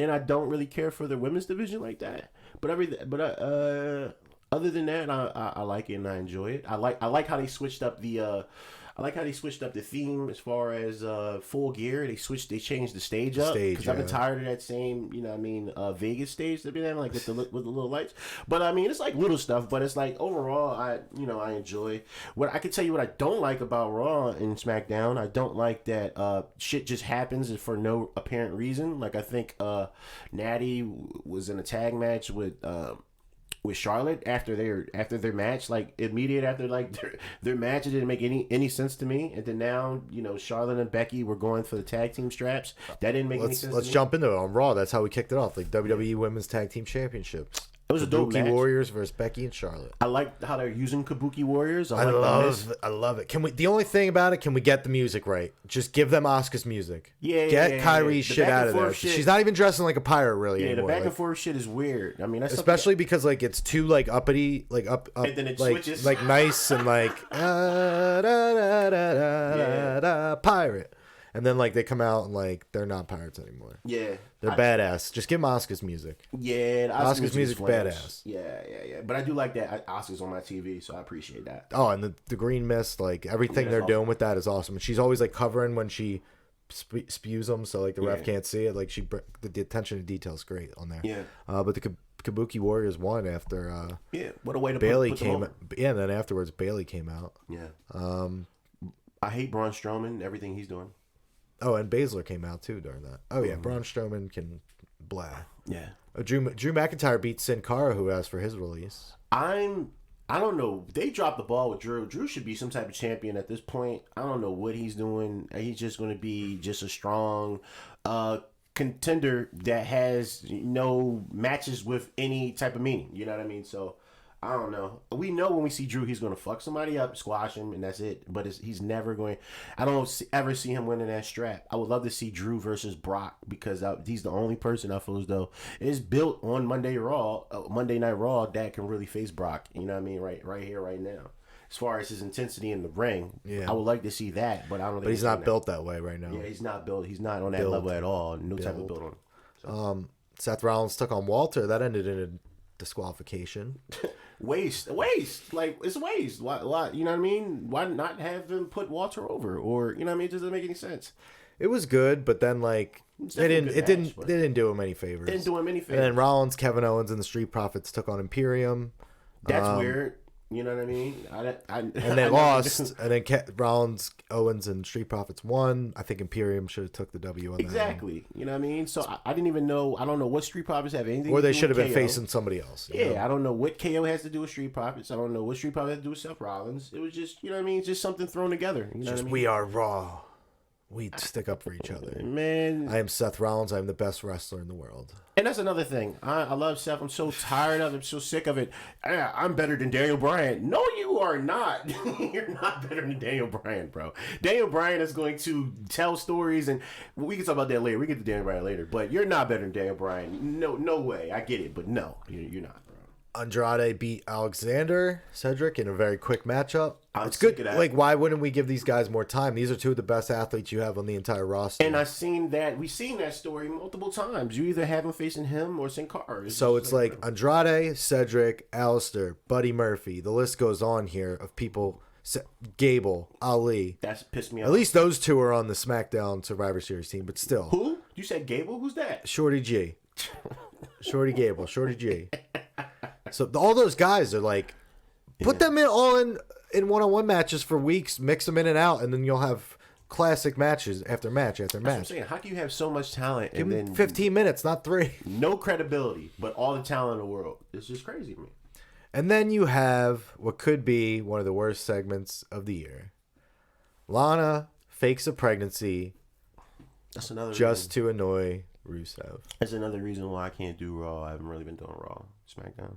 Speaker 1: And I don't really care for the women's division like that. But other than that, I like it and I enjoy it. I like how they switched up the theme as far as Full Gear. They changed the stage up because I've been tired of that same Vegas stage they've been having like with the little lights. But I mean it's like little stuff, but it's like overall I enjoy. What I can tell you what I don't like about Raw and SmackDown. I don't like that shit just happens for no apparent reason. Like I think Natty was in a tag match with Charlotte after their match, like immediate after like their match, it didn't make any sense to me. And then now Charlotte and Becky were going for the tag team straps. That didn't make any sense.
Speaker 2: Let's jump into it on Raw. That's how we kicked it off. Like WWE Women's Tag Team Championships.
Speaker 1: It was a dope match.
Speaker 2: Kabuki Warriors versus Becky and Charlotte.
Speaker 1: I like how they're using Kabuki Warriors.
Speaker 2: I love it. Can we? The only thing about it, can we get the music right? Just give them Asuka's music. Get Kyrie's shit out of there. She's not even dressing like a pirate really anymore.
Speaker 1: The back and forth shit is weird. I mean, that's
Speaker 2: especially because like it's too like uppity, like up,
Speaker 1: and then it
Speaker 2: like
Speaker 1: switches.
Speaker 2: like nice and like pirate. And then, like, they come out and, like, they're not pirates anymore.
Speaker 1: Yeah.
Speaker 2: They're badass. Just give them Asuka's music.
Speaker 1: Yeah.
Speaker 2: Asuka's music's badass.
Speaker 1: Yeah. But I do like that Asuka's on my TV, so I appreciate that.
Speaker 2: Oh, and the green mist, like, everything they're doing with that is awesome. And she's always, like, covering when she spews them, so, like, the ref can't see it. Like, the attention to detail is great on there.
Speaker 1: Yeah.
Speaker 2: But Kabuki Warriors won after
Speaker 1: what a way to
Speaker 2: Bailey
Speaker 1: put
Speaker 2: came. Yeah, and then afterwards Bailey came out.
Speaker 1: Yeah. I hate Braun Strowman. Everything he's doing.
Speaker 2: Oh, and Baszler came out too during that. Oh yeah, Braun Strowman can blah.
Speaker 1: Yeah.
Speaker 2: Drew McIntyre beat Sin Cara, who asked for his release.
Speaker 1: I don't know. They dropped the ball with Drew. Drew should be some type of champion at this point. I don't know what he's doing. He's just going to be just a strong contender that has no matches with any type of meaning. You know what I mean? So, I don't know. We know when we see Drew, he's going to fuck somebody up, squash him, and that's it. But he's never going. I don't ever see him winning that strap. I would love to see Drew versus Brock because he's the only person I feel as though is built on Monday Night Raw that can really face Brock. You know what I mean? Right here, right now. As far as his intensity in the ring, I would like to see that, but I don't think.
Speaker 2: But he's not built that way right now.
Speaker 1: Yeah, he's not built. He's not on that level at all. No type of build on him. So.
Speaker 2: Seth Rollins took on Walter. That ended in a disqualification.
Speaker 1: Waste. Like, it's waste. Why, you know what I mean? Why not have him put Walter over? Or, you know what I mean? It doesn't make any sense.
Speaker 2: It was good, but then, like, they didn't do him any favors.
Speaker 1: Didn't do him any favors.
Speaker 2: And then Rollins, Kevin Owens, and the Street Profits took on Imperium.
Speaker 1: That's weird. You know what I mean?
Speaker 2: And they lost. And then Rollins, Owens, and Street Profits won. I think Imperium should have took the W on that.
Speaker 1: Exactly. You know what I mean? So I didn't even know. I don't know what Street Profits have anything
Speaker 2: or
Speaker 1: to
Speaker 2: they
Speaker 1: do
Speaker 2: should have
Speaker 1: with
Speaker 2: been
Speaker 1: KO.
Speaker 2: facing somebody else.
Speaker 1: Yeah, know? I don't know what KO has to do with Street Profits. I don't know what Street Profits has to do with Seth Rollins. It was just, you know what I mean? Just something thrown together. You know what I mean?
Speaker 2: We are Raw. We stick up for each other.
Speaker 1: Man.
Speaker 2: I am Seth Rollins. I'm the best wrestler in the world.
Speaker 1: And that's another thing. I love Seth. I'm so tired of it. I'm so sick of it. I'm better than Daniel Bryan. No, you are not. You're not better than Daniel Bryan, bro. Daniel Bryan is going to tell stories, and we can talk about that later. We get to Daniel Bryan later. But you're not better than Daniel Bryan. No way. I get it, but no, you're not, bro.
Speaker 2: Andrade beat Alexander Cedric in a very quick matchup.
Speaker 1: It's good.
Speaker 2: Like, why wouldn't we give these guys more time? These are two of the best athletes you have on the entire roster.
Speaker 1: And we've seen that story multiple times. You either have him facing him or Sin Cara.
Speaker 2: So it's like Andrade, Cedric, Alistair, Buddy Murphy. The list goes on here of people. Gable, Ali.
Speaker 1: That's pissed me off.
Speaker 2: At least those two are on the SmackDown Survivor Series team, but still.
Speaker 1: Who? You said Gable? Who's that?
Speaker 2: Shorty G. Shorty Gable. Shorty G. So all those guys are like, put them in one-on-one matches for weeks, mix them in and out, and then you'll have classic matches after match after match.
Speaker 1: That's what I'm saying. How can you have so much talent
Speaker 2: Give
Speaker 1: and
Speaker 2: them
Speaker 1: then
Speaker 2: 15 minutes, not 3?
Speaker 1: No credibility, but all the talent in the world. It's just crazy to me.
Speaker 2: And then you have what could be one of the worst segments of the year. Lana fakes a pregnancy.
Speaker 1: That's another
Speaker 2: just to annoy Rusev.
Speaker 1: That's another reason why I can't do Raw. I haven't really been doing Raw, SmackDown.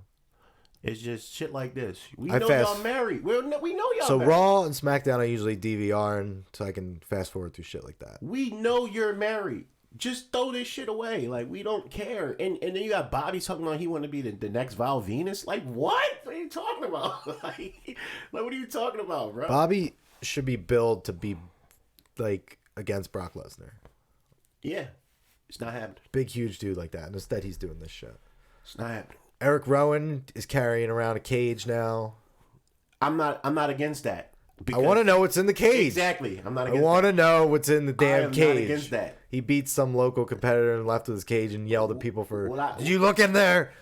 Speaker 1: It's just shit like this. We know y'all married. We know y'all
Speaker 2: so
Speaker 1: married.
Speaker 2: Raw and SmackDown I usually DVR so I can fast forward through shit like that.
Speaker 1: We know you're married. Just throw this shit away. Like, we don't care. And then you got Bobby talking about he want to be the next Val Venus. Like, what? What are you talking about? like, what are you talking about, bro?
Speaker 2: Bobby should be billed to be, like, against Brock Lesnar.
Speaker 1: Yeah. It's not happening.
Speaker 2: Big, huge dude like that. And instead he's doing this shit.
Speaker 1: It's not happening.
Speaker 2: Eric Rowan is carrying around a cage now.
Speaker 1: I'm not against that.
Speaker 2: I want to know what's in the cage.
Speaker 1: Exactly. I'm not against that.
Speaker 2: I want to know what's in the damn cage.
Speaker 1: I'm not against that.
Speaker 2: He beat some local competitor and left with his cage and yelled at people for, did you look in there?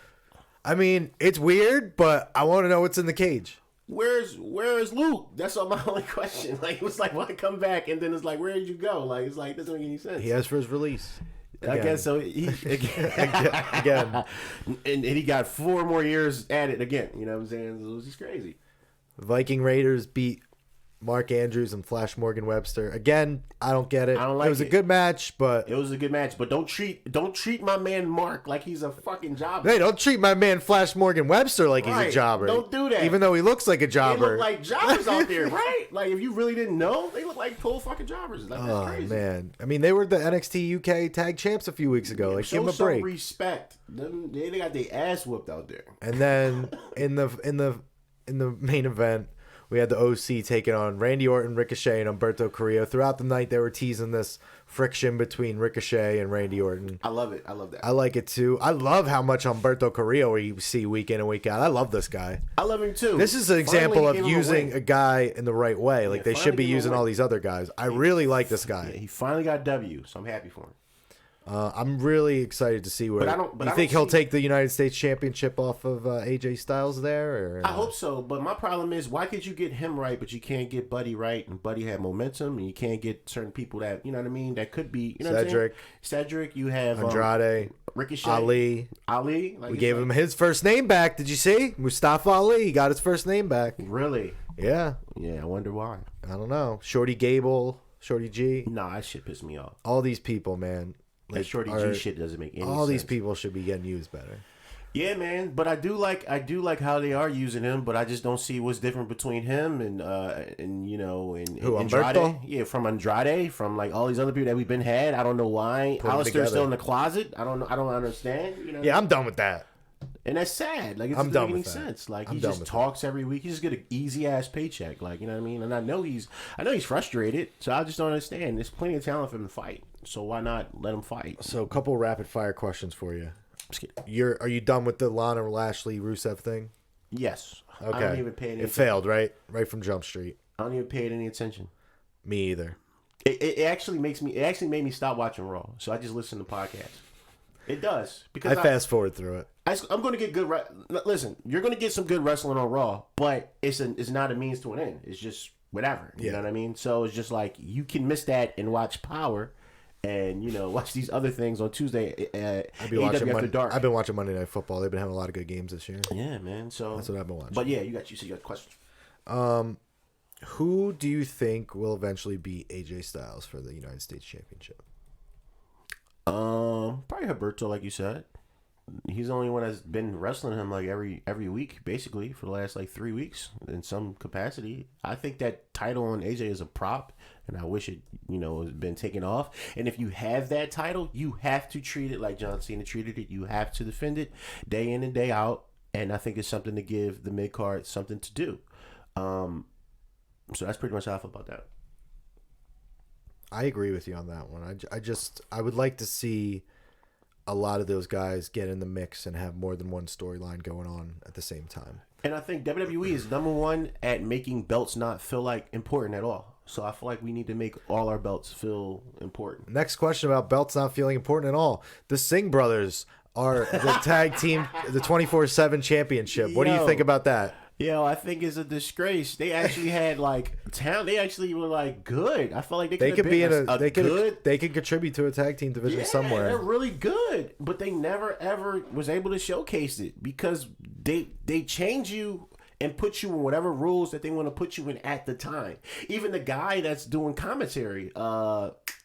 Speaker 2: I mean, it's weird, but I want to know what's in the cage.
Speaker 1: Where is Luke? That's all my only question. Like, it was like, why come back? And then it's like, where did you go? Like, it's like, it doesn't make any sense.
Speaker 2: He asked for his release.
Speaker 1: Again. I guess so.
Speaker 2: Again.
Speaker 1: And he got 4 more years at it again. You know what I'm saying? It was just crazy.
Speaker 2: Viking Raiders beat Mark Andrews and Flash Morgan Webster. Again, I don't get it.
Speaker 1: I don't like it.
Speaker 2: It was a good match, but
Speaker 1: it was a good match. But don't treat my man Mark like he's a fucking jobber.
Speaker 2: Hey, don't treat my man Flash Morgan Webster like he's a jobber.
Speaker 1: Don't do that.
Speaker 2: Even though he looks like a jobber.
Speaker 1: They look like jobbers out there, right? Like, if you really didn't know, they look like full fucking jobbers. Like, that's crazy.
Speaker 2: Man. I mean, they were the NXT UK tag champs a few weeks ago. Like, give them a break.
Speaker 1: Show some respect. They got their ass whooped out there.
Speaker 2: And then in the main event, we had the OC taking on Randy Orton, Ricochet, and Humberto Carrillo. Throughout the night, they were teasing this friction between Ricochet and Randy Orton.
Speaker 1: I love it. I love that.
Speaker 2: I like it, too. I love how much Humberto Carrillo you see week in and week out. I love this guy.
Speaker 1: I love him, too.
Speaker 2: This is an example of using a guy in the right way. Like, they should be using all these other guys. I really like this guy.
Speaker 1: Yeah, he finally got W, so I'm happy for
Speaker 2: I'm really excited to see where. You think he'll take the United States Championship off of AJ Styles there? Or,
Speaker 1: I hope so, but my problem is, why could you get him right, but you can't get Buddy right, and Buddy had momentum, and you can't get certain people that, you know what I mean, that could be, you know
Speaker 2: Cedric.
Speaker 1: What I'm saying? Cedric, you have
Speaker 2: Andrade,
Speaker 1: Ricochet,
Speaker 2: Ali.
Speaker 1: Like
Speaker 2: we gave him his first name back. Did you see? Mustafa Ali, he got his first name back.
Speaker 1: Really?
Speaker 2: Yeah.
Speaker 1: Yeah, I wonder why.
Speaker 2: I don't know. Shorty Gable, Shorty G.
Speaker 1: Nah, that shit pissed me off.
Speaker 2: All these people, man.
Speaker 1: That Shorty G shit doesn't make any sense.
Speaker 2: All these people should be getting used better.
Speaker 1: Yeah, man, but I do like how they are using him, but I just don't see what's different between him and
Speaker 2: Who,
Speaker 1: Andrade.
Speaker 2: Humberto?
Speaker 1: Yeah, from Andrade, from like all these other people that we've been had. I don't know why. Alistair's still in the closet. I don't know. I don't understand. You know?
Speaker 2: Yeah, I'm done with that.
Speaker 1: And that's sad. Like, it
Speaker 2: I'm
Speaker 1: doesn't
Speaker 2: done
Speaker 1: make any
Speaker 2: with that.
Speaker 1: sense. Like,
Speaker 2: I'm
Speaker 1: he
Speaker 2: done
Speaker 1: just
Speaker 2: with
Speaker 1: talks every week. He just get an easy ass paycheck. Like, you know what I mean? And I know he's frustrated. So I just don't understand. There's plenty of talent for him to fight. So why not let him fight?
Speaker 2: So a couple rapid fire questions for you. Are you done with the Lana Lashley Rusev thing?
Speaker 1: Yes.
Speaker 2: Okay.
Speaker 1: I don't even pay any.
Speaker 2: It failed, right? Right from Jump Street.
Speaker 1: I don't even pay it any attention.
Speaker 2: Me either.
Speaker 1: It actually made me stop watching Raw. So I just listen to podcasts. It does, because
Speaker 2: I fast forward through it.
Speaker 1: I'm going to get good. Listen, you're going to get some good wrestling on Raw, but it's not a means to an end. It's just whatever. You know what I mean? So it's just like, you can miss that and watch Power, and watch these other things on Tuesday.
Speaker 2: I've been watching
Speaker 1: After Dark.
Speaker 2: I've been watching Monday Night Football. They've been having a lot of good games this year.
Speaker 1: Yeah, man. So
Speaker 2: that's what I've been watching.
Speaker 1: But yeah, you got questions.
Speaker 2: Who do you think will eventually beat AJ Styles for the United States Championship?
Speaker 1: Probably Humberto, like you said. He's the only one that's been wrestling him like every week, basically, for the last like 3 weeks in some capacity. I think that title on AJ is a prop, and I wish it, has been taken off. And if you have that title, you have to treat it like John Cena treated it. You have to defend it day in and day out. And I think it's something to give the mid card something to do. So that's pretty much how I feel about that.
Speaker 2: I agree with you on that one. I would like to see a lot of those guys get in the mix and have more than one storyline going on at the same time.
Speaker 1: And I think WWE is number one at making belts not feel like important at all. So I feel like we need to make all our belts feel important.
Speaker 2: Next question about belts not feeling important at all. The Singh brothers are the tag team, the 24/7 championship. What do you think about that?
Speaker 1: I think it's a disgrace. They actually had like talent. They actually were like good. I felt like they could be
Speaker 2: they could contribute to a tag team division somewhere.
Speaker 1: They're really good, but they never ever was able to showcase it because they change you and put you in whatever rules that they want to put you in at the time. Even the guy that's doing commentary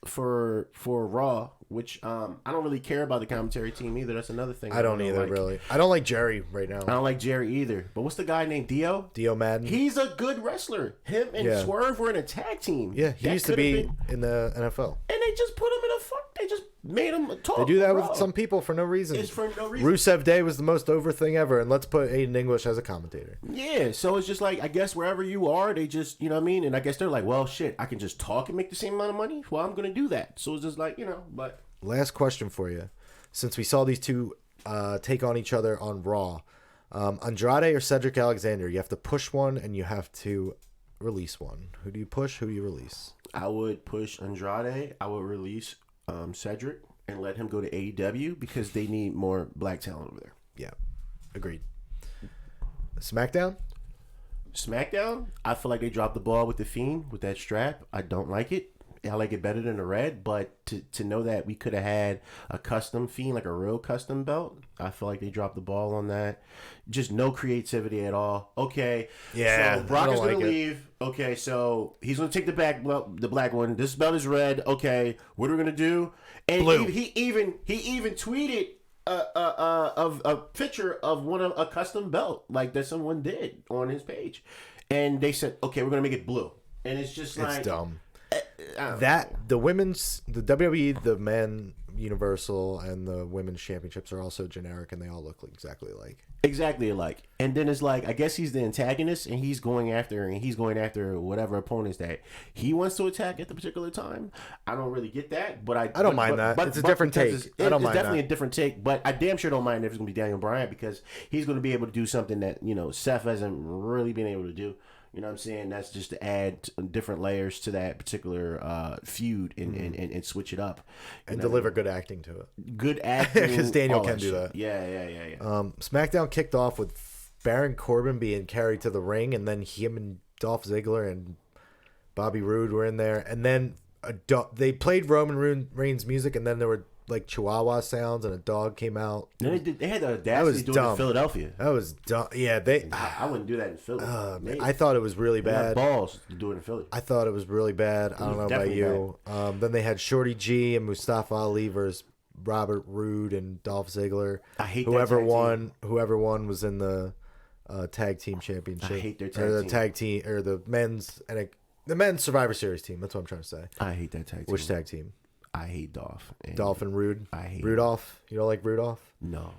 Speaker 1: for Raw, which I don't really care about the commentary team either. That's another thing.
Speaker 2: I don't either, really. I don't like Jerry right now.
Speaker 1: I don't like Jerry either. But what's the guy named Dio?
Speaker 2: Dio Madden.
Speaker 1: He's a good wrestler. Him and Swerve were in a tag team.
Speaker 2: Yeah, he used to be in the NFL.
Speaker 1: And they just put him in a They just made him talk.
Speaker 2: They do that with some people for no reason.
Speaker 1: It's for no reason.
Speaker 2: Rusev Day was the most over thing ever, and let's put Aiden English as a commentator.
Speaker 1: Yeah, so it's just like, I guess wherever you are, they just, you know what I mean? And I guess they're like, well, shit, I can just talk and make the same amount of money? Well, I'm going to do that. So it's just like, but...
Speaker 2: Last question for you. Since we saw these two take on each other on Raw, Andrade or Cedric Alexander, you have to push one and you have to release one. Who do you push? Who do you release?
Speaker 1: I would push Andrade. I would release Cedric and let him go to AEW because they need more black talent over there.
Speaker 2: Yeah, agreed. SmackDown?
Speaker 1: SmackDown, I feel like they dropped the ball with the Fiend with that strap. I don't like it. I like it better than the red, but to know that we could have had a custom Fiend, like a real custom belt, I feel like they dropped the ball on that. Just no creativity at all. Okay,
Speaker 2: yeah,
Speaker 1: so Brock is going to leave. Okay, so he's going to take the black one. This belt is red. Okay, what are we going to do? And
Speaker 2: blue.
Speaker 1: He even tweeted a picture of a custom belt like that someone did on his page, and they said, okay, we're going to make it blue, and it's just like,
Speaker 2: it's dumb. The WWE, the men Universal, and the women's championships are also generic, and they all look exactly alike. And then it's like, I guess he's the antagonist, and he's going after whatever opponents that he wants to attack at the particular time. I don't really get that, but I don't mind that. It's a different take.
Speaker 1: It's definitely a different take, but I damn sure don't mind if it's going to be Daniel Bryan because he's going to be able to do something that Seth hasn't really been able to do. You know what I'm saying? That's just to add different layers to that particular feud and switch it up.
Speaker 2: And deliver good acting to it.
Speaker 1: Good acting.
Speaker 2: Because Daniel
Speaker 1: all
Speaker 2: can do
Speaker 1: shit.
Speaker 2: that.
Speaker 1: Yeah.
Speaker 2: SmackDown kicked off with Baron Corbin being carried to the ring, and then him and Dolph Ziggler and Bobby Roode were in there. And then they played Roman Reigns' music, and then there were like Chihuahua sounds, and a dog came out.
Speaker 1: They had the audacity to do it in Philadelphia.
Speaker 2: That was dumb. Yeah,
Speaker 1: I wouldn't do that in Philly.
Speaker 2: I thought it was really bad.
Speaker 1: They have balls to do it in Philly.
Speaker 2: I thought it was really bad. I don't know about you. Then they had Shorty G and Mustafa Ali versus Robert Roode and Dolph Ziggler.
Speaker 1: I hate
Speaker 2: whoever won. Whoever won was in the tag team championship.
Speaker 1: I hate their
Speaker 2: tag team or the men's Survivor Series team. That's what I'm trying to say.
Speaker 1: I hate that tag team.
Speaker 2: Which tag team?
Speaker 1: I hate Dolph.
Speaker 2: Dolph and Rude.
Speaker 1: I hate
Speaker 2: Rudolph. You don't like Rudolph?
Speaker 1: No,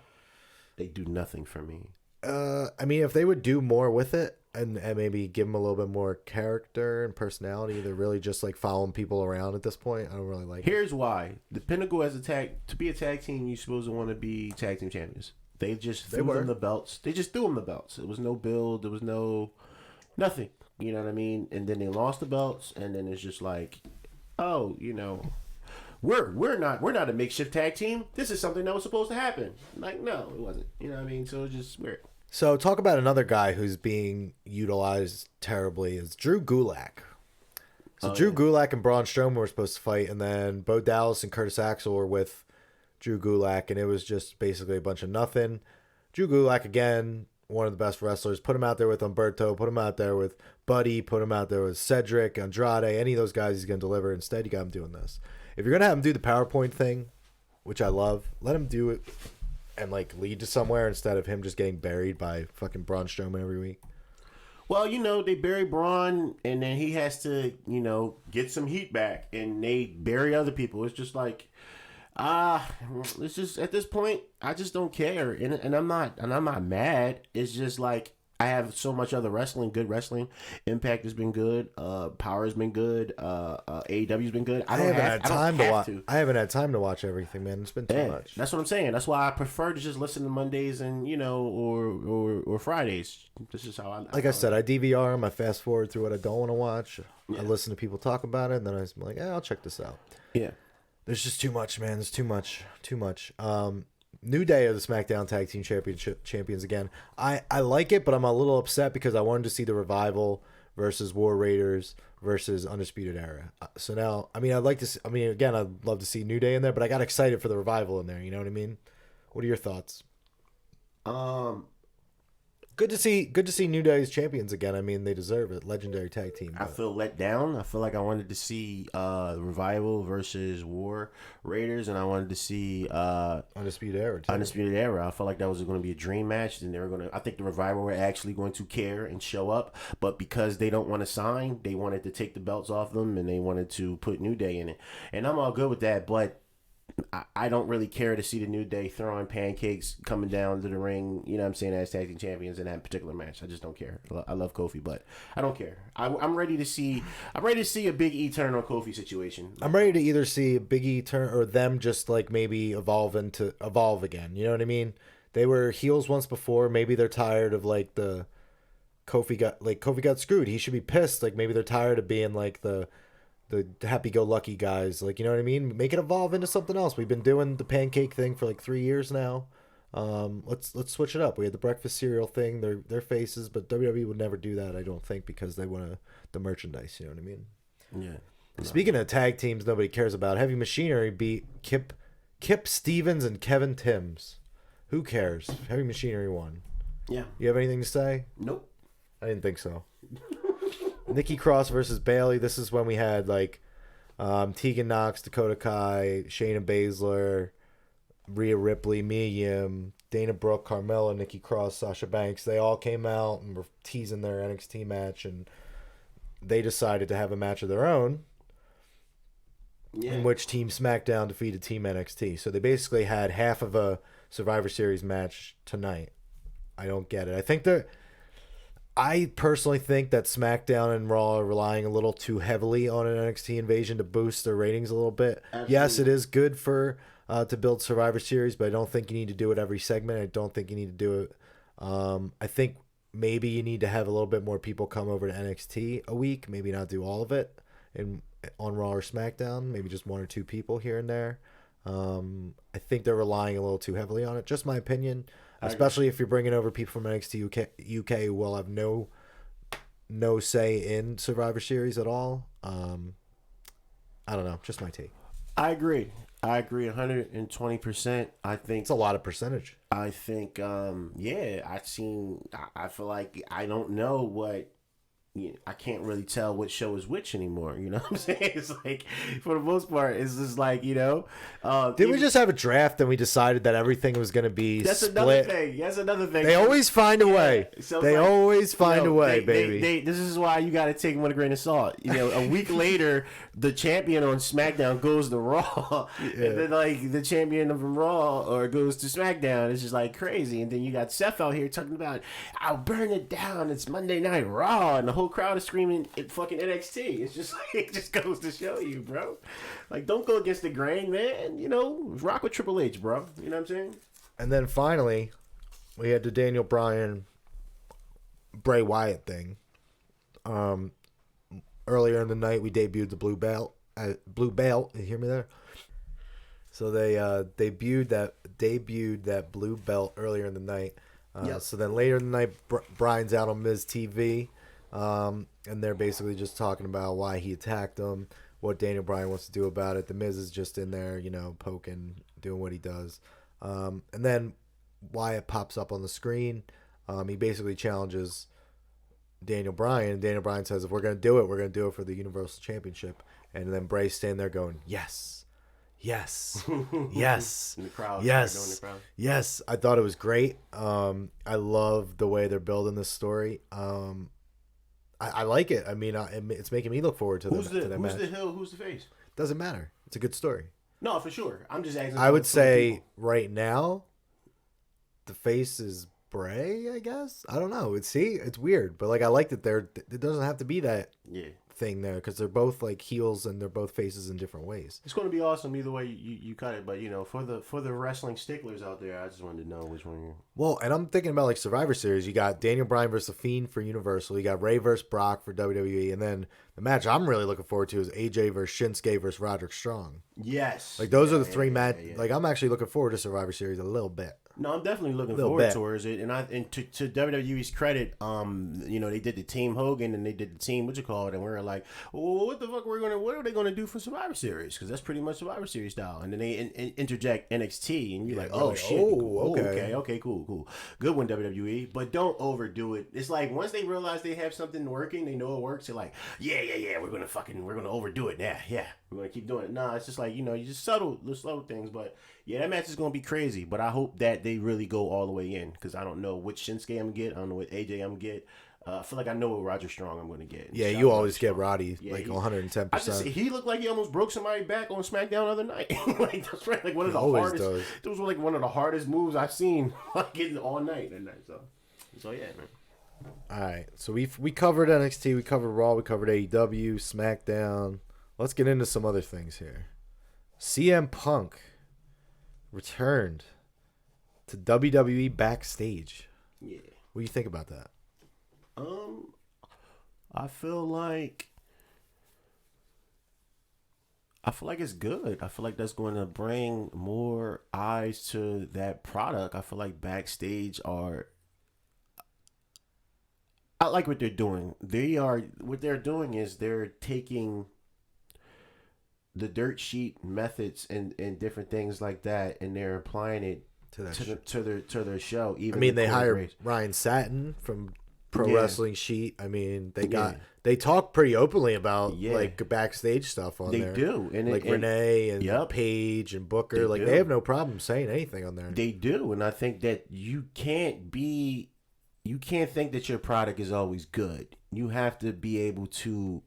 Speaker 1: they do nothing for me.
Speaker 2: I mean, if they would do more with it and maybe give them a little bit more character and personality, they're really just like following people around at this point. I don't really like.
Speaker 1: Here's why: the Pinnacle as to be a tag team, you're supposed to want to be tag team champions. They just threw them the belts. They just threw them the belts. There was no build. There was nothing. You know what I mean? And then they lost the belts, and then it's just like, oh, we're not a makeshift tag team. This is something that was supposed to happen. Like, no, it wasn't. You know what I mean? So it's just weird.
Speaker 2: So talk about another guy who's being utilized terribly is Drew Gulak. So Drew Gulak and Braun Strowman were supposed to fight, and then Bo Dallas and Curtis Axel were with Drew Gulak, and it was just basically a bunch of nothing. Drew Gulak, again, one of the best wrestlers. Put him out there with Humberto. Put him out there with Buddy. Put him out there with Cedric, Andrade. Any of those guys he's going to deliver. Instead, you got him doing this. If you're going to have him do the PowerPoint thing, which I love, let him do it and like lead to somewhere instead of him just getting buried by fucking Braun Strowman every week.
Speaker 1: Well, they bury Braun, and then he has to, get some heat back, and they bury other people. It's just like, it's just at this point, I just don't care, and I'm not mad. It's just like I have so much other good wrestling. Impact has been good. Power has been good. AEW's been good. I haven't had
Speaker 2: time to watch everything, man. It's been too much.
Speaker 1: That's what I'm saying. That's why I prefer to just listen to Mondays and or Fridays. This is how
Speaker 2: I said, I DVR them. I fast forward through what I don't want to watch. Yeah. I listen to people talk about it, and then I'm like, I'll check this out.
Speaker 1: Yeah.
Speaker 2: There's just too much, man. There's too much. New Day of the SmackDown Tag Team Champions again. I like it, but I'm a little upset because I wanted to see the Revival versus War Raiders versus Undisputed Era. So now, I'd like to see, again, I'd love to see New Day in there, but I got excited for the Revival in there. You know what I mean? What are your thoughts? Good to see New Day as champions again. They deserve it. Legendary tag team.
Speaker 1: I feel let down. I feel like I wanted to see Revival versus War Raiders, and I wanted to see
Speaker 2: Undisputed Era. Too.
Speaker 1: Undisputed Era. I felt like that was going to be a dream match. And I think the Revival were actually going to care and show up, but because they don't want to sign, they wanted to take the belts off them, and they wanted to put New Day in it. And I'm all good with that, but I don't really care to see the New Day throwing pancakes coming down to the ring, as tag team champions in that particular match. I just don't care. I love Kofi, but I don't care. I'm ready to see a Big E turn on Kofi situation.
Speaker 2: I'm ready to either see a Big E turn or them just like maybe evolve again. You know what I mean? They were heels once before. Maybe they're tired of like the Kofi got screwed. He should be pissed. Like maybe they're tired of being like the happy-go-lucky guys, like, you know what I mean? Make it evolve into something else. We've been doing the pancake thing for like 3 years now. Let's switch it up. We had the breakfast cereal thing, their faces, but WWE would never do that, I don't think, because they want the merchandise. You know what I mean?
Speaker 1: Yeah.
Speaker 2: Speaking of tag teams, nobody cares about. Heavy Machinery beat Kip Stevens and Kevin Timms. Who cares? Heavy Machinery won.
Speaker 1: Yeah.
Speaker 2: You have anything to say?
Speaker 1: Nope.
Speaker 2: I didn't think so. Nikki Cross versus Bayley. This is when we had like Tegan Knox, Dakota Kai, Shayna Baszler, Rhea Ripley, Mia Yim, Dana Brooke, Carmella, Nikki Cross, Sasha Banks. They all came out and were teasing their NXT match, and they decided to have a match of their own in which Team SmackDown defeated Team NXT. So they basically had half of a Survivor Series match tonight. I don't get it. I personally think that SmackDown and Raw are relying a little too heavily on an NXT invasion to boost their ratings a little bit. Absolutely. Yes, it is good for to build Survivor Series, but I don't think you need to do it every segment. I don't think you need to do it. I think maybe you need to have a little bit more people come over to NXT a week. Maybe not do all of it on Raw or SmackDown. Maybe just 1 or 2 people here and there. I think they're relying a little too heavily on it. Just my opinion. Especially if you're bringing over people from NXT UK who will have no say in Survivor Series at all. I don't know. Just my take.
Speaker 1: I agree 120%. I think
Speaker 2: it's a lot of percentage.
Speaker 1: I think, I feel like I don't know what. I can't really tell what show is which anymore. You know what I'm saying? It's like, for the most part, it's just like,
Speaker 2: Didn't we just have a draft and we decided that everything was going to be split?
Speaker 1: That's another thing.
Speaker 2: They always find a way.
Speaker 1: So
Speaker 2: they always find a way, baby.
Speaker 1: This is why you got to take them with a grain of salt. A week later, the champion on SmackDown goes to Raw. And then, like, the champion from Raw goes to SmackDown. It's just, like, crazy. And then you got Seth out here talking about, I'll burn it down. It's Monday Night Raw. And the whole crowd is screaming at fucking NXT. It's just like, it just goes to show you, bro. Like, don't go against the grain, man. Rock with Triple H, bro. You know what I'm saying? And
Speaker 2: then finally, we had the Daniel Bryan Bray Wyatt thing. Earlier in the night, we debuted the blue belt. You hear me there? So they debuted that blue belt earlier in the night. So then later in the night, Bryan's out on Miz TV. And they're basically just talking about why he attacked him, what Daniel Bryan wants to do about it. The Miz is just in there, poking, doing what he does. And then Wyatt pops up on the screen. He basically challenges Daniel Bryan. Daniel Bryan says, if we're going to do it, we're going to do it for the Universal Championship. And then Bray's standing there going, yes. Yes. Yes.
Speaker 1: In the crowd.
Speaker 2: Yes. Yes. I thought it was great. I love the way they're building this story. I like it. I mean, it's making me look forward to that match.
Speaker 1: Who's the heel? Who's the face?
Speaker 2: Doesn't matter. It's a good story.
Speaker 1: No, for sure. I'm just asking.
Speaker 2: I would say right now, the face is Bray, I guess. I don't know. It's weird, but like I like that it doesn't have to be that thing there because they're both like heels and they're both faces in different ways.
Speaker 1: It's going to be awesome either way you cut it, but for the wrestling sticklers out there, I just wanted to know which one you're.
Speaker 2: Well, and I'm thinking about like Survivor Series. You got Daniel Bryan versus The Fiend for Universal. You got Ray versus Brock for WWE, and then the match I'm really looking forward to is AJ versus Shinsuke versus Roderick Strong.
Speaker 1: Yes,
Speaker 2: like those are the three matches. Like I'm actually looking forward to Survivor Series a little bit.
Speaker 1: No, I'm definitely looking forward towards it, and to WWE's credit, they did the Team Hogan and they did the Team and we were like, well, what the fuck what are they gonna do for Survivor Series? Because that's pretty much Survivor Series style, and then they interject NXT, and you're like, oh shit, okay, cool, good one WWE, but don't overdo it. It's like once they realize they have something working, they know it works. They're like, yeah, we're gonna overdo it, yeah, we're gonna keep doing it. Nah, it's just like you just subtle things, but. Yeah, that match is going to be crazy, but I hope that they really go all the way in because I don't know which Shinsuke I'm going to get. I don't know what AJ I'm going to get. I feel like I know what Roger Strong I'm going to get.
Speaker 2: Yeah, you always get Roddy, like 110%.
Speaker 1: He looked like he almost broke somebody back on SmackDown the other night. Like that's right, like one of the hardest. It was like one of the hardest moves I've seen like all night. So yeah, man.
Speaker 2: All right, so we covered NXT, we covered Raw, we covered AEW, SmackDown. Let's get into some other things here. CM Punk returned to WWE backstage.
Speaker 1: Yeah.
Speaker 2: What do you think about that?
Speaker 1: I feel like it's good. I feel like that's going to bring more eyes to that product. I feel like backstage I like what they're doing. What they're doing is they're taking the dirt sheet methods and different things like that, and they're applying it to their show. Even
Speaker 2: they hired Ryan Satin from Pro Wrestling Sheet. I mean, they talk pretty openly about like backstage stuff on there.
Speaker 1: They do, and
Speaker 2: Renee and Paige and Booker. They have no problem saying anything on there.
Speaker 1: They do, and I think that you can't think that your product is always good. You have to be able to.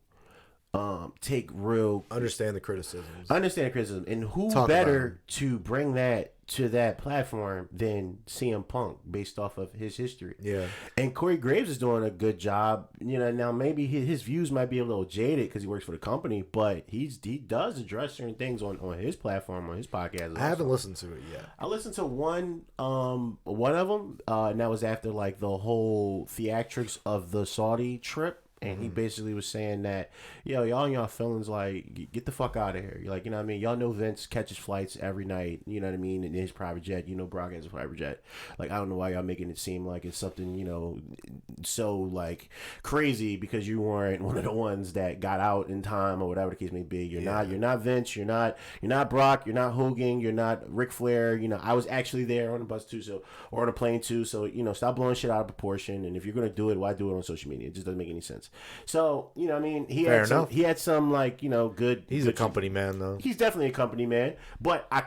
Speaker 1: Understand the criticism, and who better to bring that to that platform than CM Punk based off of his history.
Speaker 2: Yeah.
Speaker 1: And Corey Graves is doing a good job. Now maybe his views might be a little jaded because he works for the company, but he does address certain things on his platform, on his podcast.
Speaker 2: I haven't listened to it yet.
Speaker 1: I listened to one of them, and that was after like the whole theatrics of the Saudi trip. And he basically was saying that, y'all in y'all feelings, like, get the fuck out of here. Like, you know what I mean? Y'all know Vince catches flights every night, you know what I mean, in his private jet. Brock has a private jet. Like, I don't know why y'all making it seem like it's something, so, like, crazy because you weren't one of the ones that got out in time or whatever the case may be. You're not Vince. You're not Brock. You're not Hogan. You're not Ric Flair. I was actually there on the bus too, or on a plane too. So, stop blowing shit out of proportion. And if you're going to do it, why do it on social media? It just doesn't make any sense. So, he had some like, good.
Speaker 2: He's
Speaker 1: good
Speaker 2: a company man, though.
Speaker 1: He's definitely a company man, but I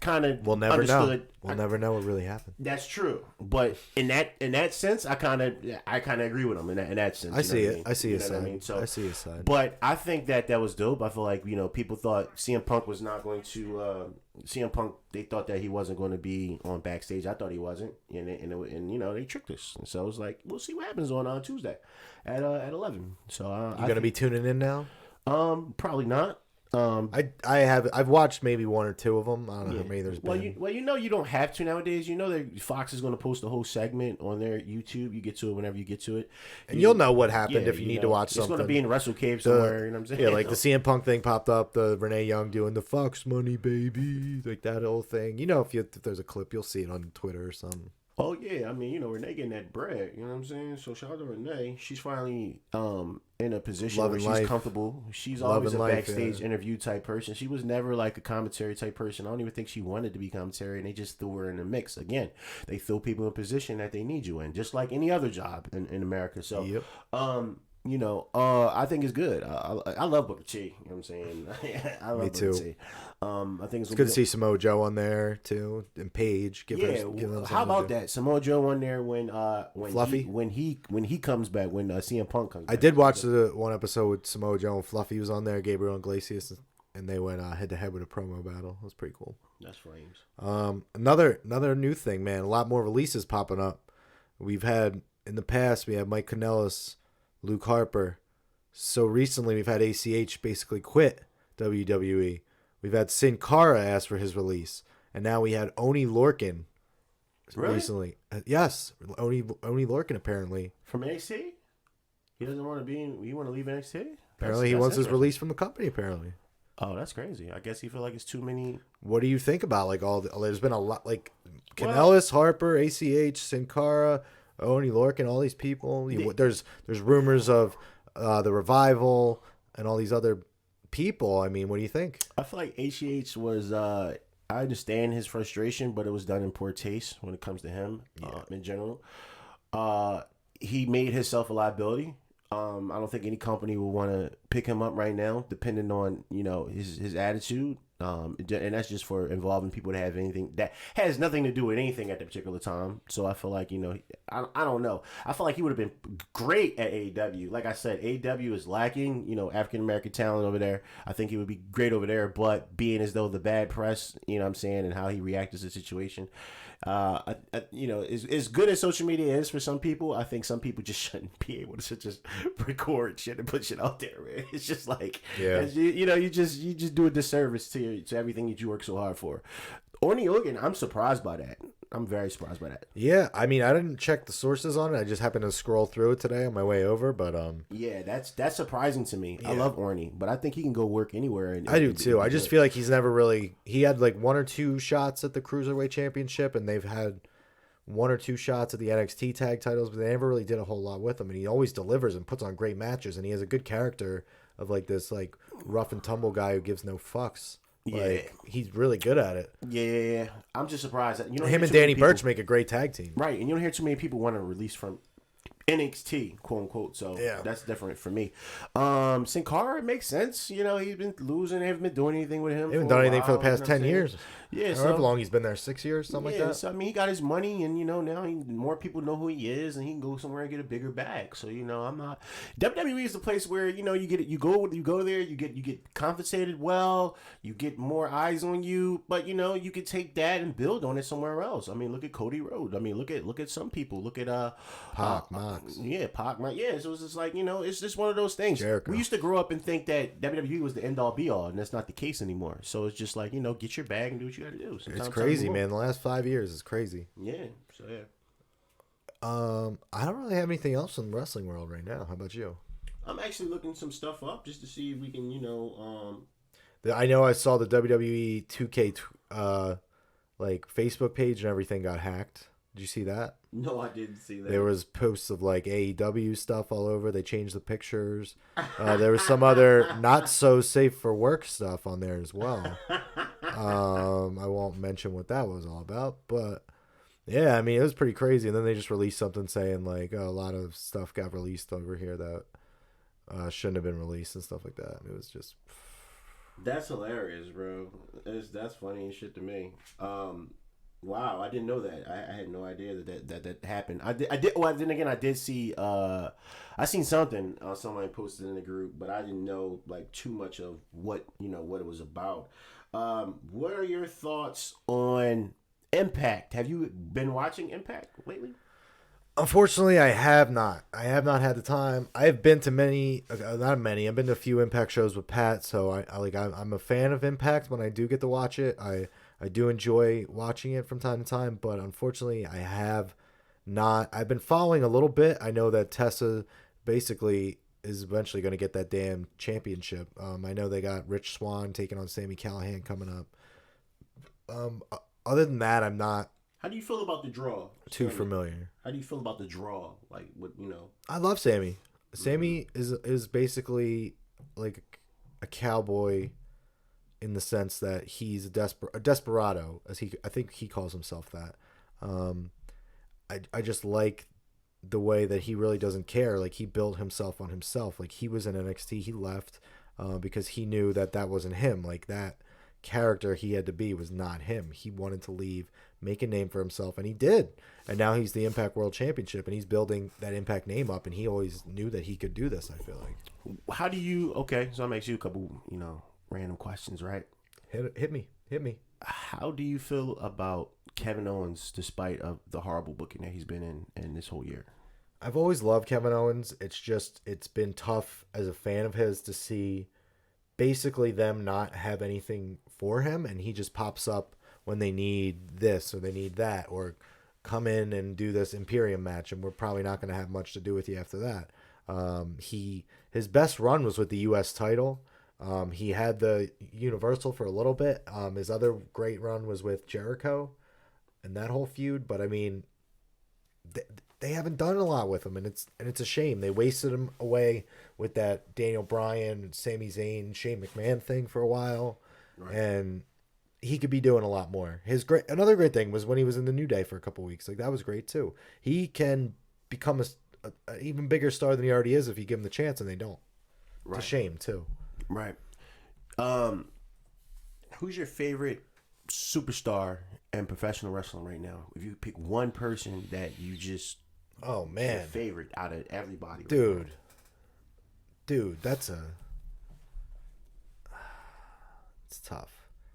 Speaker 1: kind of
Speaker 2: we'll never
Speaker 1: understood.
Speaker 2: know. We'll never know what really happened.
Speaker 1: That's true, but in that sense, I kind of agree with him in that sense.
Speaker 2: I see it. I see his side.
Speaker 1: I mean? So,
Speaker 2: I see his side.
Speaker 1: But I think that was dope. I feel like people thought CM Punk was not going to. CM Punk, they thought that he wasn't going to be on backstage. I thought he wasn't, and they tricked us. And so it was like, we'll see what happens on Tuesday at 11. So
Speaker 2: you gonna be tuning in now?
Speaker 1: Probably not.
Speaker 2: I've watched maybe one or two of them. I don't know how many there's been.
Speaker 1: You don't have to nowadays. That Fox is going to post a whole segment on their YouTube. You get to it whenever you get to it,
Speaker 2: and you'll know what happened if you need to watch something.
Speaker 1: It's going to be in the Wrestle Cave somewhere. You know what I'm saying?
Speaker 2: Yeah, like the CM Punk thing popped up. The Renee Young doing the Fox money, baby, like that whole thing. If there's a clip, you'll see it on Twitter or something.
Speaker 1: Oh yeah, I mean, Renee getting that bread. You know what I'm saying? So shout out to Renee. She's finally in a position where she's comfortable. She's always a backstage interview type person. She was never like a commentary type person. I don't even think she wanted to be commentary, and they just threw her in the mix. Again, they throw people in a position that they need you in, just like any other job in America. So, I think it's good. I love Booker T. You know what I'm saying? I love
Speaker 2: Me too.
Speaker 1: Booker T. I think it's
Speaker 2: good to see Samoa Joe on there too, and Paige.
Speaker 1: How about that? Samoa Joe on there when
Speaker 2: Fluffy
Speaker 1: when he comes back, when CM Punk comes back.
Speaker 2: I did watch the one episode with Samoa Joe and Fluffy was on there, Gabriel Iglesias, and they went head to head with a promo battle. It was pretty cool.
Speaker 1: That's flames.
Speaker 2: Another new thing, man. A lot more releases popping up. We've had in the past. We have Mike Kanellis, Luke Harper. So recently, we've had ACH basically quit WWE. We've had Sin Cara ask for his release, and now we had Oni Lorcan recently. Yes, Oni Lorcan apparently
Speaker 1: from NXT. He doesn't want to be in. You want to leave NXT?
Speaker 2: Apparently, he wants his release from the company. Apparently.
Speaker 1: Oh, that's crazy. I guess he feel like it's too many.
Speaker 2: What do you think about there's been a lot like Kanellis, Harper, ACH, Sin Cara, Oni Lorcan, all these people. There's rumors of the Revival and all these other people. I mean, what do you think?
Speaker 1: I feel like ACH was. I understand his frustration, but it was done in poor taste when it comes to him in general. He made himself a liability. I don't think any company will want to pick him up right now, depending on his attitude. And that's just for involving people that have anything that has nothing to do with anything at the particular time. So I feel like I don't know. I feel like he would have been great at AEW. Like I said, AEW is lacking African American talent over there. I think he would be great over there, but being as though the bad press, what I'm saying, and how he reacted to the situation. As good as social media is for some people, I think some people just shouldn't be able to just record shit and put shit out there, man. It's just like, you just do a disservice to everything that you work so hard for. Oni Lorcan, I'm surprised by that. I'm very surprised by that.
Speaker 2: Yeah, I mean, I didn't check the sources on it. I just happened to scroll through it today on my way over, but
Speaker 1: yeah, that's surprising to me. Yeah. I love Orny, but I think he can go work anywhere.
Speaker 2: I do too. I just feel like he's never really. He had like one or two shots at the Cruiserweight Championship, and they've had one or two shots at the NXT tag titles, but they never really did a whole lot with him. And he always delivers and puts on great matches, and he has a good character of like this like rough and tumble guy who gives no fucks. Like, he's really good at it.
Speaker 1: Yeah. I'm just surprised that
Speaker 2: him and Danny Burch make a great tag team.
Speaker 1: Right, and you don't hear too many people want to release from NXT, quote unquote. So
Speaker 2: Yeah.
Speaker 1: that's different for me. Sin Cara, it makes sense. You know, he's been losing. They haven't been doing anything with him.
Speaker 2: They haven't done anything for the past
Speaker 1: you know
Speaker 2: 10 years.
Speaker 1: Yeah,
Speaker 2: However
Speaker 1: so
Speaker 2: long he's been there, 6 years, something like that.
Speaker 1: So I mean, he got his money, and you know now more people know who he is, and he can go somewhere and get a bigger bag. So you know, I'm not. WWE is the place where you know you go there, you get compensated well, you get more eyes on you, but you know you could take that and build on it somewhere else. I mean, look at Cody Rhodes. I mean, look at some people. Look at
Speaker 2: Pac, Mox.
Speaker 1: Yeah, Pac, Mox. Yeah, so it's just like, you know, it's just one of those things.
Speaker 2: Jericho.
Speaker 1: We used to grow up and think that WWE was the end all be all, and that's not the case anymore. So it's just like, you know, get your bag and do what you got to do. Sometimes
Speaker 2: It's crazy, man. The last 5 years is crazy.
Speaker 1: Yeah. So yeah.
Speaker 2: I don't really have anything else in the wrestling world right now. How about you?
Speaker 1: I'm actually looking some stuff up just to see if we can, you know,
Speaker 2: I know I saw the WWE 2K like Facebook page and everything got hacked. Did you see that?
Speaker 1: No, I didn't see that.
Speaker 2: There was posts of like AEW stuff all over. They changed the pictures. There was some other not so safe for work stuff on there as well. I won't mention what that was all about, but yeah, I mean, it was pretty crazy. And then they just released something saying like, oh, a lot of stuff got released over here that shouldn't have been released and stuff like that. And it was just...
Speaker 1: That's hilarious, bro. That's funny as shit to me. Wow, I didn't know that. I had no idea that happened. I did. Well, then again, I did see. I seen something somebody posted in the group, but I didn't know like too much of what it was about. What are your thoughts on Impact? Have you been watching Impact lately?
Speaker 2: Unfortunately, I have not. I have not had the time. I have been to many, not many. I've been to a few Impact shows with Pat, so I'm a fan of Impact when I do get to watch it. I do enjoy watching it from time to time, but unfortunately, I have not. I've been following a little bit. I know that Tessa basically is eventually going to get that damn championship. I know they got Rich Swann taking on Sami Callihan coming up. Other than that, I'm not.
Speaker 1: How do you feel about the draw?
Speaker 2: Too familiar.
Speaker 1: How do you feel about the draw? Like, what, you know?
Speaker 2: I love Sami. Sami is basically like a cowboy in the sense that he's a desperado, as I think he calls himself that. I just like the way that he really doesn't care. Like, he built himself on himself. Like, he was in NXT, he left because he knew that wasn't him. Like, that character he had to be was not him. He wanted to leave, make a name for himself, and he did. And now he's the Impact World Championship, and he's building that Impact name up, and he always knew that he could do this, I feel like.
Speaker 1: How do you... Okay, so that makes you a couple, random questions, right?
Speaker 2: Hit me.
Speaker 1: How do you feel about Kevin Owens, despite of the horrible booking that he's been in this whole year?
Speaker 2: I've always loved Kevin Owens. It's been tough as a fan of his to see basically them not have anything for him, and he just pops up when they need this or they need that, or come in and do this Imperium match, and we're probably not going to have much to do with you after that. His best run was with the U.S. title. He had the Universal for a little bit. His other great run was with Jericho and that whole feud, but I mean, they haven't done a lot with him, and it's a shame. They wasted him away with that Daniel Bryan, Sami Zayn, Shane McMahon thing for a while, right. And he could be doing a lot more. Another great thing was when he was in the New Day for a couple weeks. Like, that was great too. He can become an even bigger star than he already is if you give him the chance, and they don't. Right. It's a shame too. Right.
Speaker 1: Who's your favorite superstar in professional wrestling right now? If you pick one person that you just...
Speaker 2: Oh, man.
Speaker 1: Your favorite out of everybody.
Speaker 2: Dude, that's it's tough.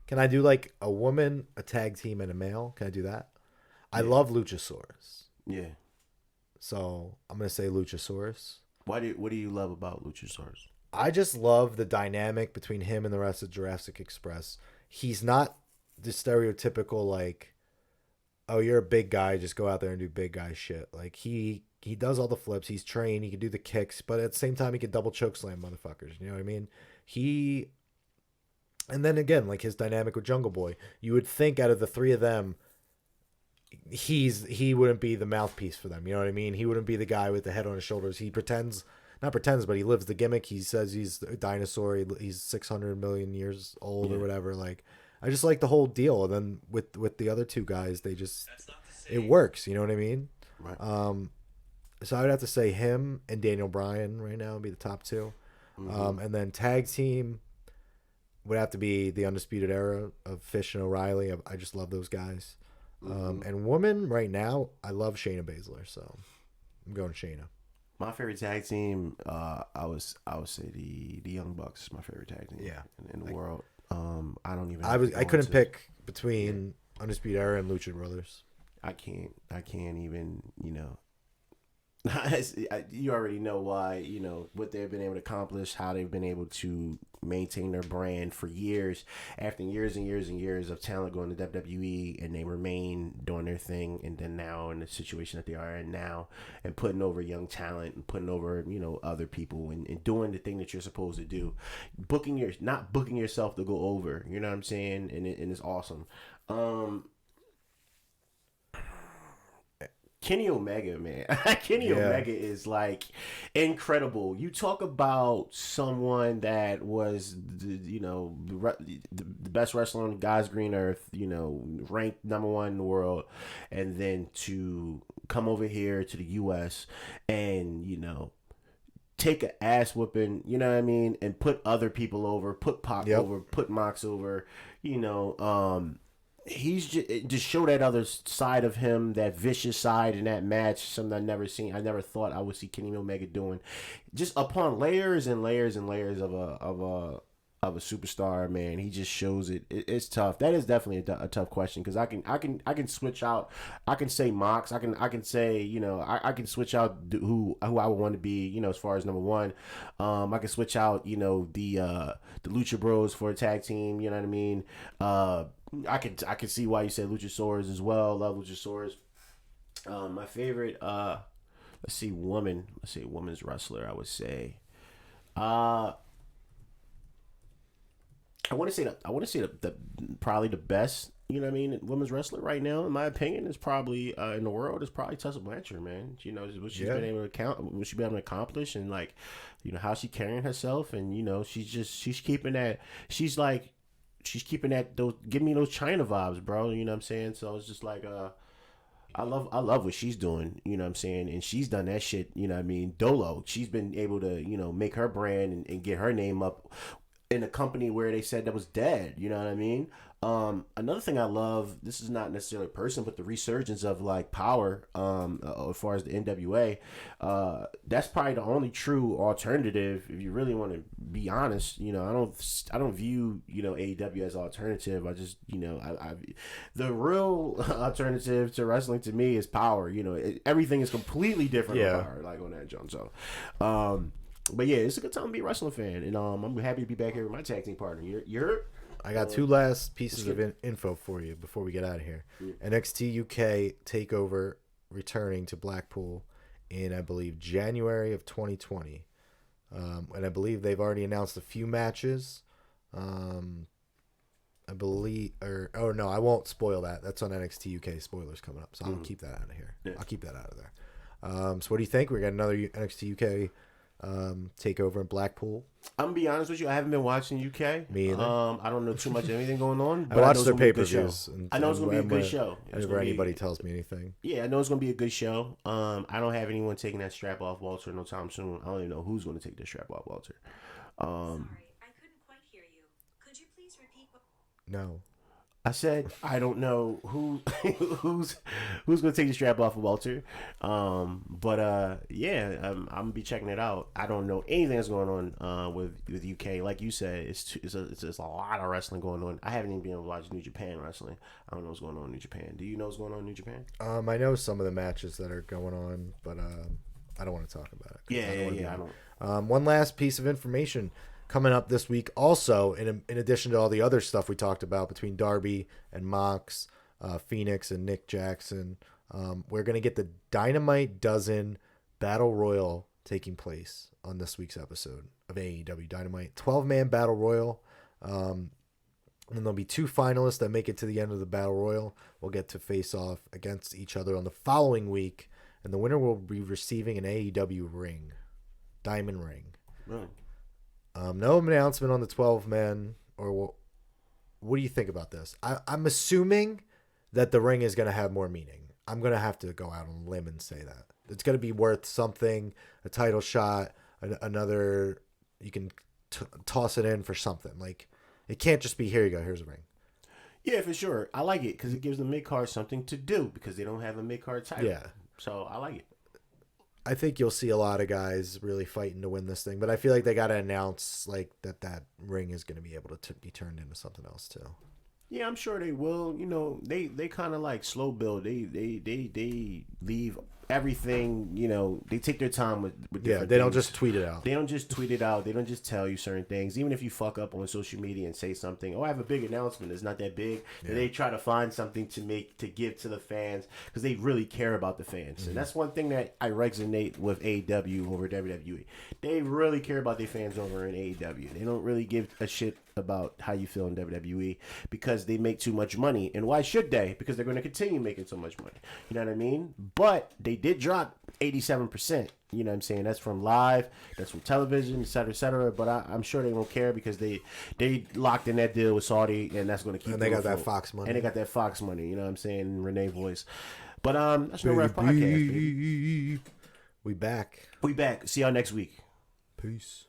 Speaker 2: Can I do like a woman, a tag team, and a male? Can I do that? Yeah. I love Luchasaurus.
Speaker 1: Yeah.
Speaker 2: So I'm going to say Luchasaurus.
Speaker 1: What do you love about Luchasaurus?
Speaker 2: I just love the dynamic between him and the rest of Jurassic Express. He's not the stereotypical, like, oh, you're a big guy, just go out there and do big guy shit. Like, he does all the flips. He's trained. He can do the kicks, but at the same time, he can double choke slam motherfuckers. You know what I mean? And then again, like his dynamic with Jungle Boy, you would think out of the three of them, he wouldn't be the mouthpiece for them. You know what I mean? He wouldn't be the guy with the head on his shoulders. He not pretends, but he lives the gimmick. He says he's a dinosaur. He's 600 million years old or whatever. Like, I just like the whole deal. And then with the other two guys, it works. You know what I mean?
Speaker 1: Right.
Speaker 2: So I would have to say him and Daniel Bryan right now would be the top two. And then tag team would have to be the Undisputed Era of Fish and O'Reilly. I just love those guys. And woman right now, I love Shayna Baszler, so I'm going Shayna.
Speaker 1: My favorite tag team, I would say the Young Bucks is my favorite tag team. In the world. I don't even.
Speaker 2: I couldn't pick between Undisputed Era and Lucha Brothers.
Speaker 1: I can't even. You already know why, what they've been able to accomplish, how they've been able to maintain their brand for years, after years and years and years of talent going to WWE, and they remain doing their thing, and then now in the situation that they are in now, and putting over young talent and putting over, other people, and doing the thing that you're supposed to do, not booking yourself to go over, you know what I'm saying, and it's awesome. Kenny Omega, man. Omega is like incredible. You talk about someone that was the best wrestler on God's green earth, ranked number 1 in the world, and then to come over here to the US and take an ass whooping, you know what I mean, and put other people over, put Pac over, put Mox over, he's just show that other side of him, that vicious side in that match, something I never seen. I never thought I would see Kenny Omega doing, just upon layers and layers and layers of a superstar. Man, he just shows it. It's tough. That is definitely a tough question, because I can switch out. I can say Mox. I can say I can switch out who I would want to be, as far as number 1. I can switch out the Lucha Bros for a tag team. You know what I mean? I can see why you said Luchasaurus as well. Love Luchasaurus. My favorite, women's wrestler, I would say. I want to say the probably the best, women's wrestler right now, in my opinion, is probably in the world, is probably Tessa Blanchard, man. What she's been able to accomplish, and how she carrying herself, and she's keeping that. She's keeping that, give me those China vibes, bro. You know what I'm saying? So it's just like, I love what she's doing, you know what I'm saying? And she's done that shit, you know what I mean? Dolo, she's been able to, make her brand and get her name up in a company where they said that was dead, you know what I mean? Another thing I love, this is not necessarily a person, but the resurgence of like Power, as far as the NWA, that's probably the only true alternative, if you really want to be honest. I don't view AEW as alternative. I just the real alternative to wrestling to me is Power. Everything is completely different on Power, like on that jump. So but yeah, it's a good time to be a wrestling fan, and I'm happy to be back here with my tag team partner. You're
Speaker 2: I got 2 last pieces of info for you before we get out of here. NXT UK TakeOver returning to Blackpool in, I believe, January of 2020. And I believe they've already announced a few matches. I believe, no, I won't spoil that. That's on NXT UK spoilers coming up, so I'll keep that out of here. Yeah. I'll keep that out of there. So what do you think? We got another NXT UK takeover in Blackpool.
Speaker 1: I'm gonna be honest with you, I haven't been watching UK.
Speaker 2: Me either.
Speaker 1: I don't know too much of anything going on.
Speaker 2: But I watched their pay-per-views.
Speaker 1: I know it's gonna be a good show.
Speaker 2: Whenever anybody tells me anything.
Speaker 1: Yeah, I know it's gonna be a good show. I don't have anyone taking that strap off Walter no time soon. I don't even know who's gonna take the strap off Walter.
Speaker 3: Sorry, I couldn't quite hear you. Could you please repeat what?
Speaker 2: No.
Speaker 1: I said I don't know who's gonna take the strap off of Walter, but yeah, I'm gonna be checking it out. I don't know anything that's going on with UK. Like you said, it's a lot of wrestling going on. I haven't even been able to watch New Japan wrestling. I don't know what's going on in New Japan. Do you know what's going on in New Japan?
Speaker 2: I know some of the matches that are going on, but I don't want to talk about it.
Speaker 1: Yeah, I don't.
Speaker 2: One last piece of information. Coming up this week, also, in addition to all the other stuff we talked about between Darby and Mox, Phoenix and Nick Jackson, we're going to get the Dynamite Dozen Battle Royal taking place on this week's episode of AEW Dynamite. 12-man Battle Royal. And there'll be 2 finalists that make it to the end of the Battle Royal. We'll get to face off against each other on the following week, and the winner will be receiving an AEW ring. Diamond ring.
Speaker 1: Right.
Speaker 2: No announcement on the 12-man, or what do you think about this? I'm assuming that the ring is going to have more meaning. I'm gonna have to go out on a limb and say that it's gonna be worth something, a title shot, another. You can toss it in for something. Like it can't just be here you go, here's a ring.
Speaker 1: Yeah, for sure. I like it because it gives the mid card something to do because they don't have a mid card title.
Speaker 2: Yeah.
Speaker 1: So I like it.
Speaker 2: I think you'll see a lot of guys really fighting to win this thing, but I feel like they got to announce like that ring is going to be able to be turned into something else too.
Speaker 1: Yeah, I'm sure they will. You know, they kind of like slow build. They leave everything. You know, they take their time with different
Speaker 2: They don't
Speaker 1: things.
Speaker 2: just tweet it out.
Speaker 1: They don't just tweet it out. They don't just tell you certain things. Even if you fuck up on social media and say something, oh, I have a big announcement. It's not that big. Yeah. They try to find something to give to the fans because they really care about the fans. Mm-hmm. And that's one thing that I resonate with AEW over WWE. They really care about their fans over in AEW. They don't really give a shit about how you feel in WWE because they make too much money. And why should they? Because they're going to continue making so much money. You know what I mean? But they did drop 87%. You know what I'm saying? That's from live, that's from television, et cetera, et cetera. But I'm sure they won't care because they locked in that deal with Saudi, and that's going to keep.
Speaker 2: And they got that Fox money.
Speaker 1: And they got that Fox money. You know what I'm saying? Renee voice. But that's No Ref Podcast, baby.
Speaker 2: We back.
Speaker 1: We back. See y'all next week.
Speaker 2: Peace.